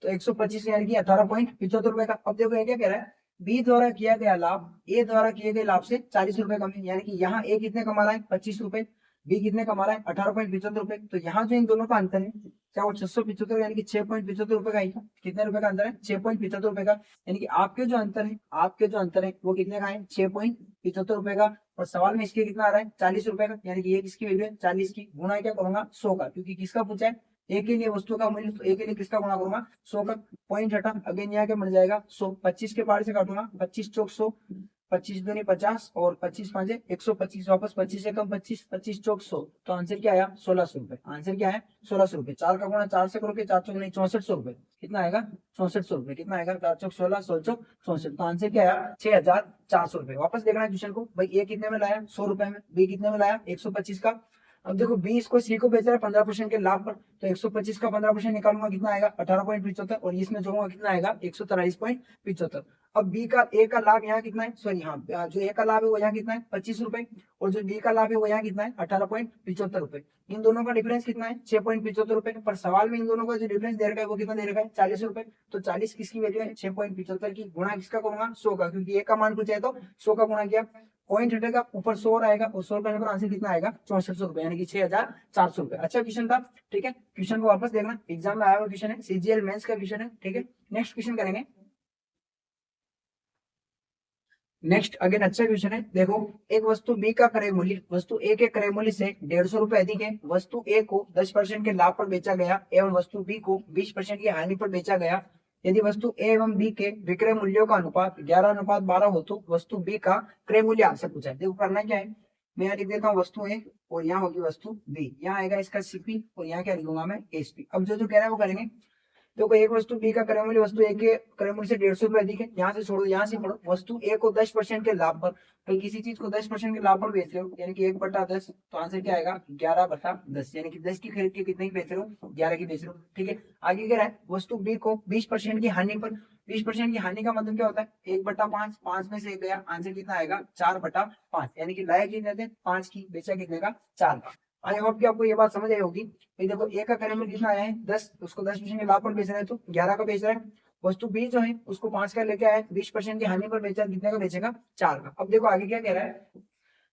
तो 125 यानी कि 18.75 रुपए का। अब देखो ये क्या कह रहा है, बी द्वारा किया गया लाभ ए द्वारा किए गए लाभ से 40 रुपए कम है, यानी कि यहाँ ए कितने कमा रहा है 25 रुपए, बी कितने कमा रहा है 18.75 रुपए। तो यहाँ जो इन दोनों का अंतर है क्या वो 675 यानी कि 6.75 रुपए का आएगा। कितने रुपए का अंतर है 6.75 रुपए का, यानी कि आपके जो अंतर है, आपके जो अंतर है वो कितने का है 6.75 रुपए का। और सवाल में इसके कितना आ रहा है 40 रुपए का, यानी कि ये किसकी वैल्यू है 40 की, गुना क्या करूंगा 100 का, क्योंकि किसका पूछा है ए के लिए वस्तु का मूल्य, तो ए के लिए किसका गुणा करूंगा 100 का। पॉइंट हटा, अगेन यहाँ क्या बन जाएगा 100, 25 के पार से काटूंगा, 25 चौक 100, 25 दूनी 50 और 25 पांचे 125, वापस 25 से कम 25, 25 चौक 100, तो आंसर क्या आया 1600 रुपए। आंसर क्या है 1600 रुपए। 4 का गुणा 4 से करोगे 4 चौक नहीं 6400 रुपए, कितना आएगा 6400 रुपए, कितना आएगा 4 चौक 16, 16 चौक 64, तो आंसर क्या आया 6400 रुपए। वापस देखना क्वेश्चन को, भाई ए कितने में लाया 100 रुपए में, बी कितने में लाया 125 का, अब देखो बी इसको सी को बेच रहा है 15% के लाभ पर, तो 125 का 15% निकालूंगा कितना आएगा 18.75, और इसमें जोड़ूंगा कितना आएगा 143.75। अब बी का ए का लाभ यहाँ कितना है, सॉरी हाँ, जो ए का लाभ है वो यहाँ कितना है 25 रुपए, और जो बी का लाभ है वो यहाँ कितना है 18.75 रुपए। इन दोनों का डिफरेंस कितना है 6.75 रुपए, पर सवाल में इन दोनों का जो डिफरेंस दे रखा है वो कितना दे रखा है 40 रुपए। तो 40 किसकी वैल्यू है 6.75 की, गुणा किसका करूंगा 100 का, क्योंकि ए का मान पूछा है तो 100 का गुणा किया, पॉइंट हटेगा ऊपर 100 आएगा, और 100 करने पर आंसर कितना आएगा 6400 रुपए, यानी कि 6400 रुपए। अच्छा क्वेश्चन था, ठीक है, क्वेश्चन को वापस देखना, एग्जाम में आया हुआ क्वेश्चन है, सीजीएल मेंस का क्वेश्चन है, ठीक है। नेक्स्ट क्वेश्चन करेंगे। नेक्स्ट अगेन अच्छा क्वेश्चन है, देखो एक वस्तु बी का क्रय मूल्य वस्तु ए के क्रय मूल्य से 150 रुपए अधिक है, वस्तु ए को 10% के लाभ पर बेचा गया एवं वस्तु बी को 20% की हानि पर बेचा गया। यदि वस्तु ए एवं बी के विक्रय मूल्यों का अनुपात 11:12 हो तो वस्तु बी का क्रय मूल्य आपसे पूछा है। देखो करना क्या है, मैं यहाँ लिख देता हूँ वस्तु ए, और यहाँ होगी वस्तु बी, यहाँ आएगा इसका सीपी, और यहाँ क्या लिखूंगा मैं एसपी। अब जो जो कह रहा है वो करेंगे। देखो एक वस्तु बी का क्रय मूल्य वस्तु ए के क्रय मूल्य से 150 रुपए अधिक है, यहाँ से छोड़ो यहाँ से पढ़ो, वस्तु ए को 10% के लाभ पर, तो किसी चीज को 10% के लाभ पर बेच रहे हो, यानी कि 1/10, तो आंसर क्या आएगा 11/10, यानी कि 10 की खरीद के कितने की बेच रहे हो 11 की बेच रहे हो, ठीक है। आगे कह रहा है वस्तु बी को 20% की हानि पर, 20% की हानि का मतलब क्या होता है 1/5, 5 में से 1 गया, आंसर कितना आएगा 4/5, यानी कि लाया कितने 5 की, बेचा कितने का 4 का। आई होप कि आपको ये बात समझ आई होगी। भाई देखो ए का क्रय मूल्य कितना आया है 10, उसको 10% के लाभ पर बेच रहा है तो 11 का बेच रहा है। वस्तु बी जो है उसको 5 का लेके आया है, 20% की हानि पर बेचा, कितने का बेचेगा 4 का। अब देखो आगे क्या कह रहा है,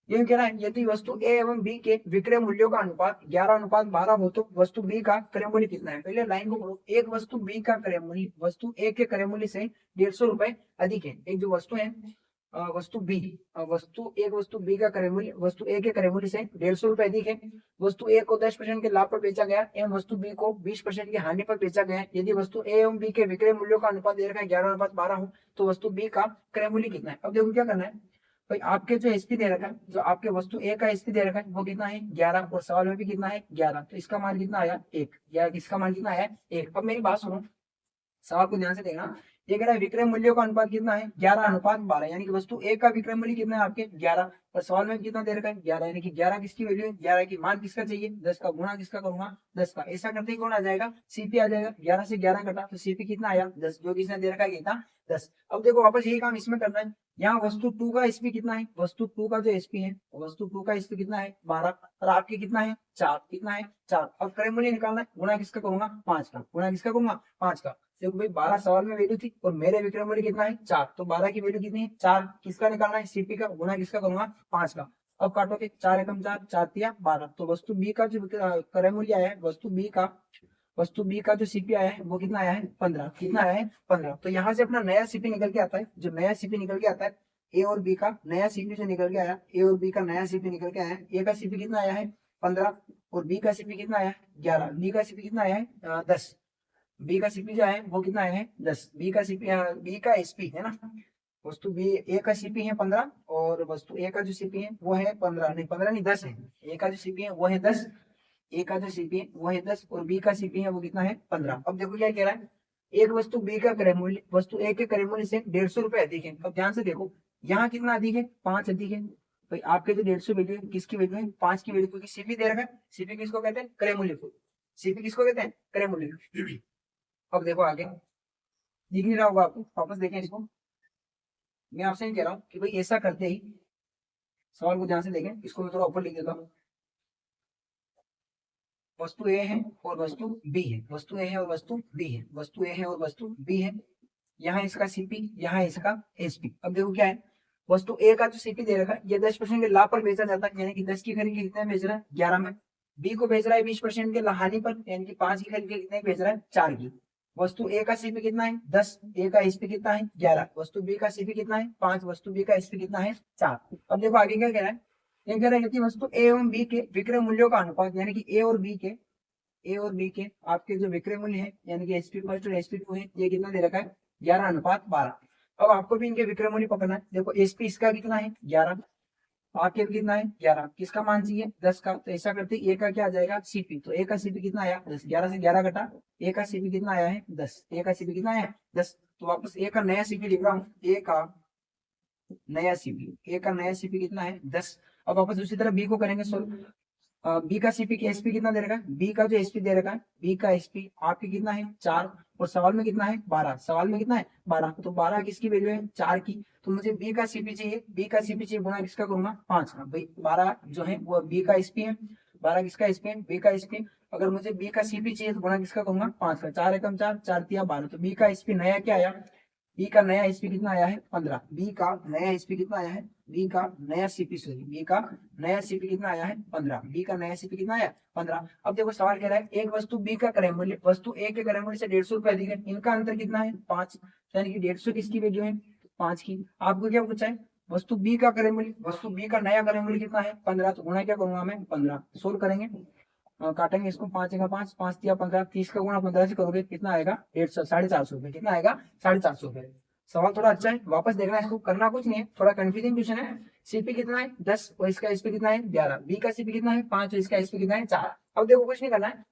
ये कह रहा है यदि वस्तु ए एवं बी के विक्रय मूल्यों का अनुपात 11:12 हो तो वस्तु बी का क्रय मूल्य कितना है। पहले लाइन को पढ़ो, एक वस्तु बी का क्रय मूल्य वस्तु ए के क्रय मूल्य से 150 रुपए अधिक है। एक जो वस्तु है वस्तु बी, वस्तु बी का क्रय मूल्य वस्तु ए के क्रय मूल्य से 150 रुपए अधिक है, वस्तु ए को 10% के लाभ पर बेचा गया एवं वस्तु बी को 20% की हानि पर बेचा गया। यदि वस्तु ए एवं बी के विक्रय मूल्यों का अनुपात दे रखा है 11:12 हो तो वस्तु बी का क्रय मूल्य कितना है। अब देखो क्या करना है, भाई आपके जो एसपी दे रखा है, जो आपके वस्तु ए का एसपी दे रखा है वो कितना है 11, और सवाल में भी कितना है 11, तो इसका मान कितना आया 1, या इसका मान कितना आया 1। अब मेरी बात सुनो, सवाल को ध्यान से देखना, ये कह रहा है विक्रय मूल्यों का अनुपात कितना है 11:12, यानी कि वस्तु ए का विक्रय मूल्य कितना है आपके 11, और सवाल में कितना दे रखा है 11, यानी कि 11 किसकी वैल्यू है 11 की, मान किसका चाहिए 10 का, गुणा किसका करूंगा 10 का। ऐसा करते ही कौन आ जाएगा सीपी आ जाएगा, 11 से 11 कटा तो सीपी कितना आया 10, जो किसने दे रखा है कितना 10। अब देखो वापस यही काम इसमें करना है, यहाँ वस्तु 2 का एसपी कितना है, वस्तु 2 का जो एसपी है वस्तु 2 का एसपी कितना है 12, और आपके कितना है 4, कितना है 4। अब क्रय मूल्य निकालना है, गुणा किसका करूंगा 5 का, गुणा किसका करूंगा 5 का। देखो भाई 12 सवाल में वैल्यू थी और मेरे विक्रय मूल्य कितना है 4, तो 12 की वैल्यू कितनी है 4, किसका निकालना है सीपी का, गुणा किसका करूंगा 5 का। अब काटोगे 4 एकम 4, 4 तिया 12, तो वस्तु बी का जो क्रय मूल्य आया है वस्तु बी का जो सीपी आया है वो कितना आया है 15, कितना आया है 15। तो यहाँ से अपना नया सीपी निकल के आता है, जो नया सीपी निकल के आता है ए और बी का नया सीपी जो निकल के आया, ए और बी का नया सीपी निकल के आया, ए का सीपी कितना आया है 15, और बी का सीपी कितना आया है 11, बी का सीपी कितना आया है 10, बी का सीपी जो है वो कितना आया है 10, बी का सीपी बी का एसपी है ना, वस्तु बी ए का सीपी है 15, और वस्तु ए का जो सीपी है वो है 15, नहीं 15 नहीं 10 है, ए का जो सीपी है वो है 10, ए का जो सीपी है वो है 10, और बी का सीपी है वो कितना है 15। अब देखो क्या कह रहा है, एक वस्तु बी का क्रय मूल्य वस्तु ए के क्रय मूल्य से 150 रुपए अधिक है। अब ध्यान से देखो यहाँ कितना अधिक है 5 अधिक है, भाई आपके जो 150 वैल्यू है किसकी वैल्यू है 5 की वैल्यू, क्योंकि सीपी दे रखा है, सीपी किसको कहते हैं क्रय मूल्य को, सीपी किसको कहते हैं क्रय मूल्य। अब देखो आगे दिख नहीं रहा होगा आपको, वापस देखें इसको, मैं आपसे नहीं कह रहा हूँ कि भाई ऐसा करते ही, सवाल को ध्यान से देखें, इसको मैं थोड़ा ऊपर लिख देता हूँ। वस्तु ए है और वस्तु बी है, वस्तु ए है और वस्तु बी है, वस्तु ए है और वस्तु बी है, यहाँ इसका सीपी यहाँ इसका एसपी। अब देखो क्या है, वस्तु ए का जो सीपी दे रखा है ये 10% के लाभ पर बेचा जाता है, यानी कि 10 की खरीद के कितने में बेच रहा है 11 में, बी को बेच रहा है 20% के हानि पर, यानी कि 5 की खरीद के कितने बेच रहा है 4 की। वस्तु ए का सीपी कितना है 10, ए का एसपी कितना है 11, वस्तु बी का सीपी कितना है 5, वस्तु बी का एसपी कितना है 4। अब देखो आगे क्या कह रहा है, ये कह रहा है कि वस्तु ए एवं बी के विक्रय मूल्यों का अनुपात, यानी कि ए और बी के आपके जो विक्रय मूल्य है, यानी कि एसपी फर्स्ट और एसपी टू है, ये कितना दे रखा है 11:12। अब आपको भी इनके विक्रय मूल्य पकड़ना है, देखो एसपी इसका कितना है 11, आपके कितना है 11, किसका मान चाहिए 10 का, तो ऐसा करते ए का क्या आ जाएगा सीपी, तो ए का सीपी कितना आया 10, 11 से 11 घटा, ए का सीपी कितना आया है 10, ए का सीपी कितना आया 10, तो वापस ए का नया सीपी लिख रहा हूँ, ए का नया सीपी कितना है 10। अब वापस दूसरी तरफ बी को करेंगे सोल्व, बी का सीपी की एसपी कितना दे रखा है, बी का जो एसपी दे रखा है, बी का एसपी आपकी कितना है 4, और सवाल में कितना है 12, सवाल में कितना है 12, तो 12 किसकी वैल्यू है 4 की, तो मुझे बी का सीपी चाहिए, बी का सीपी चाहिए गुना किसका करूंगा 5 का, भाई 12 जो है वो बी का एसपी है, 12 किसका एसपी है बी का एसपी, अगर मुझे बी का सीपी चाहिए तो गुना किसका करूंगा 5 का, 4 एकम 4, 4 तिया 12, तो बी का एसपी नया क्या आया, बी का नया एसपी कितना आया है 15, बी का नया एसपी कितना आया है, बी का नया सीपी सॉरी बी का नया सीपी कितना आया है 15, बी का नया सीपी कितना आया 15। अब देखो सवाल कह रहा है एक वस्तु बी का क्रय मूल्य वस्तु ए के क्रय मूल्य से 150 रुपए अधिक है, इनका अंतर कितना है 5, यानी कि 150 किसकी वैल्यू है 5 की। आपको क्या पूछा है वस्तु बी का क्रय मूल्य, वस्तु बी का नया क्रय मूल्य कितना है 15, तो गुणा क्या करूंगा मैं 15, सोल्व करेंगे, काटेंगे इसको 5 का 5, 5 दिया 15, 30 का गुणा 15 से करोगे कितना आएगा 150, 450 रुपए, कितना आएगा 450 रुपए। सवाल थोड़ा अच्छा है, वापस देखना है, इसको करना कुछ नहीं है, थोड़ा कंफ्यूजिंग क्वेश्चन है। सीपी कितना है 10 और इसका एसपी कितना है 11, बी का सीपी कितना है 5 और इसका एसपी कितना है 4। अब देखो कुछ नहीं करना है,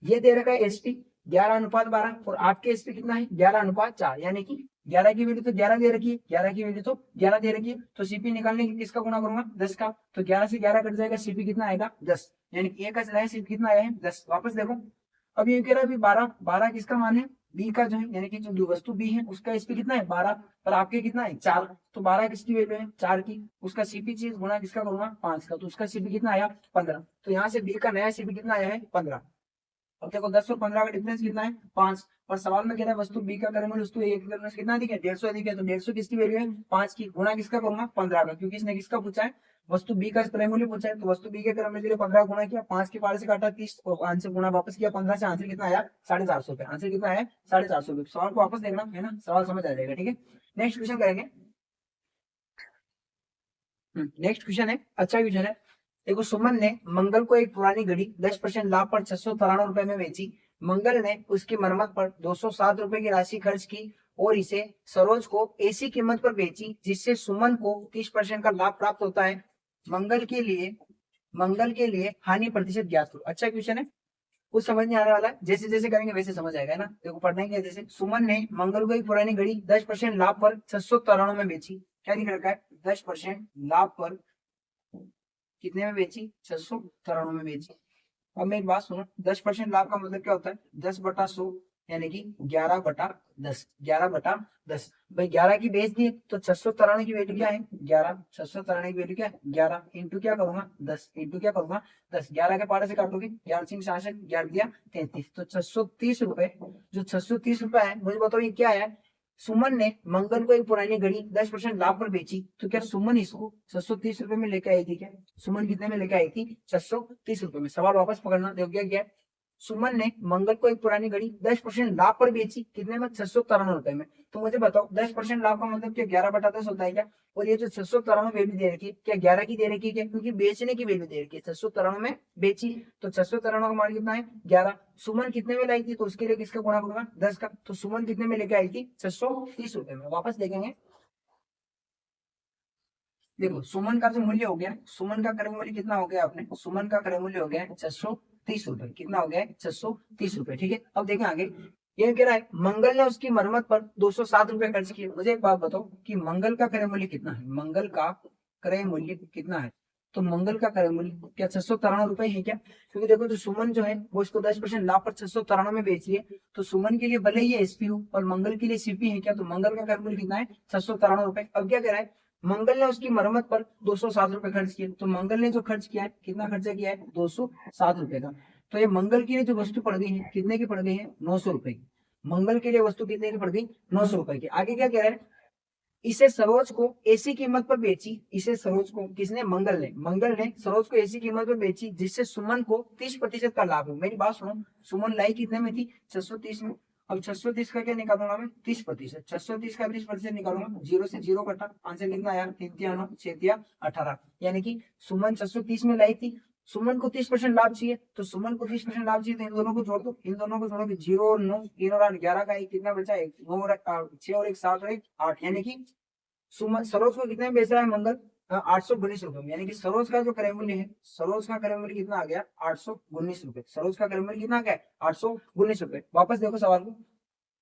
ये दे रखा है एसपी 11:12 और आपके एसपी कितना है 11:4, यानी कि 11 की वैल्यू तो 11 दे रखी है, 11 की वैल्यू तो 11 दे रखी है, तो सीपी निकालने की किसका गुणा करूंगा 10 का, तो 11 से 11 कट जाएगा, सीपी कितना आएगा 10, यानी कि ए का चला है सीपी कितना आया है 10। वापस देखो अब ये कह रहा है अभी 12, 12 किसका मान है बी का जो है, यानी कि जो वस्तु बी है उसका एसपी कितना है 12, पर आपके कितना है 4, तो 12 किसकी वैल्यू है 4 की, उसका सीपी चीज गुणा किसका करूंगा 5 का, तो उसका सीपी कितना आया 15, तो यहाँ से बी का नया सीपी कितना आया है 15। अब देखो 10 और 15 का डिफरेंस कितना है 5, और सवाल में कह रहा है वस्तु बी का क्रय मूल्य वस्तु ए का कितना अधिक है 150 अधिक है, तो 150 किसकी वैल्यू है 5 की, गुणा किसका करूंगा 15 का, क्योंकि इसने किसका पूछा है वस्तु बी का क्रय मूल्य पूछा है, तो वस्तु बी के क्रय मूल्य के लिए 15 गुणा किया, 5 के 12 से काटा 30 और आंसर गुणा वापस किया 15 से, आंसर कितना आया 450 रुपए, आंसर कितना आया 450 रुपए। सवाल को वापस देखना है ना, सवाल समझ आ जाएगा, ठीक है। नेक्स्ट क्वेश्चन करेंगे। नेक्स्ट क्वेश्चन है अच्छा क्वेश्चन है। देखो सुमन ने मंगल को एक पुरानी घड़ी 10% लाभ पर 693 रुपए में बेची, मंगल ने उसकी मरम्मत पर 207 रुपए की राशि खर्च की और इसे सरोज को ऐसी कीमत पर बेची जिससे सुमन को 30% का लाभ प्राप्त होता है, मंगल के लिए हानि प्रतिशत ज्ञात करो। अच्छा क्वेश्चन है, कुछ समझ नहीं आने वाला है, जैसे जैसे करेंगे वैसे समझ आएगा ना। देखो पढ़ने के जैसे सुमन ने मंगल को एक पुरानी घड़ी 10% लाभ पर 693 में बेची, क्या लिख रखा है 10% लाभ पर कितने में बेची 693 में बेची। अब मेरी बात सुनो, 10% लाभ का मतलब क्या होता है 10/100, यानी कि 11/10, 11/10, भाई 11 की बेच दी तो 693 की वैल्यू क्या है 11, 693 की वैल्यू क्या है 11, इंटू क्या करूंगा 10, इंटू क्या करूंगा 10, 11 के 12 से काटोगे 11 सिंह 66, 11 दिया 33, तो 630 रुपए, जो 630 रुपए है मुझे बताओ ये क्या है। सुमन ने मंगल को एक पुरानी घड़ी 10% लाभ पर बेची, तो क्या सुमन इसको 630 रुपए में लेके आई थी क्या, सुमन कितने में लेके आई थी 630 रुपए में। सवाल वापस पकड़ना, देखो क्या क्या सुमन ने मंगल को एक पुरानी घड़ी 10% लाभ पर बेची कितने में 693 रुपए में, तो मुझे बताओ 10% लाभ का मतलब क्या 11/10 होता है क्या, और ये जो 693 वैल्यू दे रखी है क्या 11 की दे रखी है क्या, क्योंकि बेचने की वैल्यू दे रखी है 693 में बेची, तो 693 का मान कितना है 11, सुमन कितने में लाई थी तो उसके लिए किसका गुणा करूंगा 10 का, तो सुमन कितने में लेके आई थी 630 रुपए में। वापस देखेंगे, देखो सुमन का जो मूल्य हो गया, सुमन का क्रय मूल्य कितना हो गया आपने, सुमन का क्रय मूल्य हो गया 630 रुपए, कितना हो गया 630 रुपए, ठीक है। अब देखें आगे, ये कह रहा है मंगल ने उसकी मरम्मत पर 207 रुपए खर्च किए। मुझे एक बात बताओ कि मंगल का क्रय मूल्य कितना है, मंगल का क्रय मूल्य कितना है, तो मंगल का क्रय मूल्य क्या 693 रुपए है क्या, क्योंकि देखो जो सुमन जो है वो इसको 10% लाभ पर 693 में बेच रही है, तो सुमन के लिए भले ही एसपी हो और मंगल के लिए सीपी है क्या, तो मंगल का क्रय मूल्य कितना है 693 रुपए। अब क्या कह रहा है मंगल ने उसकी मरम्मत पर 207 रुपए खर्च किए, तो मंगल ने जो खर्च किया है कितना खर्चा किया है 207 रुपए का, तो ये मंगल के लिए जो वस्तु पड़ गई है कितने की पड़ गई है 900 रुपए की, मंगल के लिए वस्तु कितने की पड़ गई 900 रुपए की। आगे क्या कह रहा है इसे सरोज को ऐसी कीमत पर बेची, इसे सरोज को किसने मंगल ने सरोज को ऐसी कीमत पर बेची जिससे सुमन को 30% का लाभ हो। मेरी बात सुनो, सुमन लाई कितने में थी 630 में, अब 630 का क्या निकालूंगा मैं 30%, 630 का 30% निकालूंगा, 0 से 0 कटा, आंसर कितना आया 3×9=18, यानी कि सुमन 630 में लाई थी, सुमन को 30% लाभ चाहिए, तो सुमन को 30% लाभ चाहिए तो इन दोनों को जोड़ दो, इन दोनों को जोड़ो 0 और 9, 3 और 8 11 का एक कितना बचा 9 और 6 और 1 7 और 1 8, यानी कि सुमन सरोज को कितने में बेच रहा है मंगल 819 रुपए में, यानी कि सरोज का जो क्रय मूल्य है, सरोज का क्रय मूल्य कितना आ गया 819 रुपए, सरोज का क्रय मूल्य कितना आ गया 819 रुपए। वापस देखो सवाल को,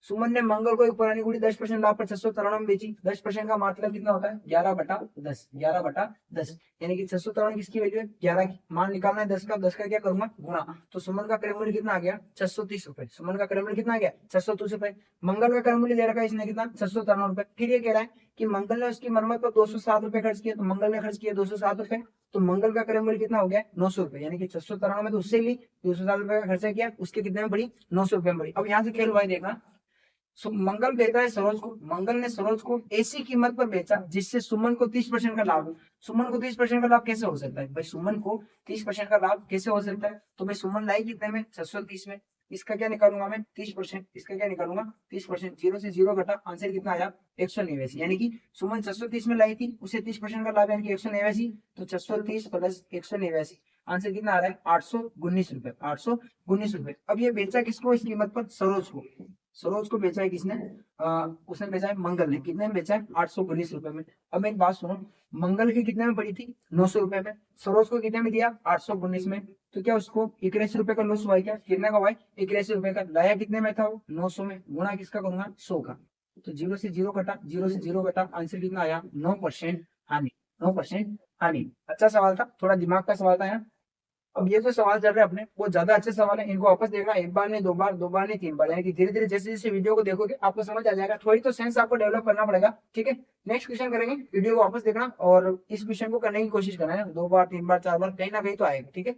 सुमन ने मंगल को एक पुरानी गुड़ी 10% लाभ पर 693 में बेची। 10% का मतलब कितना होता है 11/10, 11/10 यानी कि 693 किसकी वैल्यू है 11 की। मान निकालना है 10 का, 10 का क्या करूंगा गुणा। तो सुमन का क्रय मूल्य कितना आ गया 630 रुपए। सुमन का क्रय मूल्य कितना आ गया 630 रुपए। मंगल का क्रय मूल्य दे रखा है इसने कितना 693 रुपए। फिर ये कह रहा है कि मंगल ने उसकी मरम्मत पर 207 रुपए खर्च किए, तो मंगल ने खर्च किया 207 रुपए, तो मंगल का क्रय मूल्य कितना हो गया 900 रुपए। यानी कि 693 में तो उससे ली 207 रुपए का खर्चा किया, उसके कितने में पड़ी 900 रुपए में पड़ी। अब यहाँ से खेल भाई देखना, मंगल बेचा है सरोज को, मंगल ने सरोज को ऐसी कीमत पर बेचा जिससे सुमन को 30% का लाभ हो। सुमन को 30% का लाभ कैसे हो सकता है भाई, सुमन को 30% का लाभ कैसे हो सकता है। तो भाई सुमन लाई कितने में 630 में, इसका क्या निकालूंगा मैं 30%, इसका क्या निकालूंगा 30%, जीरो से जीरो घटा, आंसर कितना आया 189। यानी कि सुमन 630 में लाई थी, उसे 30% का लाभ यानी कि 189, तो 630 प्लस 189 आंसर कितना आ रहा है 819 रुपए, 819 रुपए। अब ये बेचा किसको इस कीमत पर सरोज को, सरोज को बेचा है किसने उसने बेचा है मंगल ने, कितने में बेचा है 819 रुपए में। अब एक बात सुनो, मंगल की कितने में पड़ी थी 900 रुपए में, सरोज को कितने में दिया 819 में, तो क्या उसको 81 रुपए का लॉस हुआ है क्या, कितने का हुआ है 81 रुपए का। लाया कितने में था वो 900 में, गुणा किसका करूंगा 100 का, तो जीरो से जीरो घटा, जीरो से जीरो घटा, आंसर कितना आया 9% हानि, 9% हानि। अच्छा सवाल था, थोड़ा दिमाग का सवाल था यहाँ। अब ये जो सवाल चल रहे हैं अपने वो ज्यादा अच्छे सवाल है, इनको वापस देखना, एक बार नहीं, दो बार, दो बार नहीं, तीन बार, यानी कि धीरे धीरे जैसे जैसे वीडियो को देखोगे आपको समझ आ जाएगा। थोड़ी तो सेंस आपको डेवलप करना पड़ेगा, ठीक है। नेक्स्ट क्वेश्चन करेंगे, वीडियो को वापस देखना और इस क्वेश्चन को करने की कोशिश करना है, दो बार, तीन बार, चार बार, कहीं ना कहीं तो आएगा, ठीक है।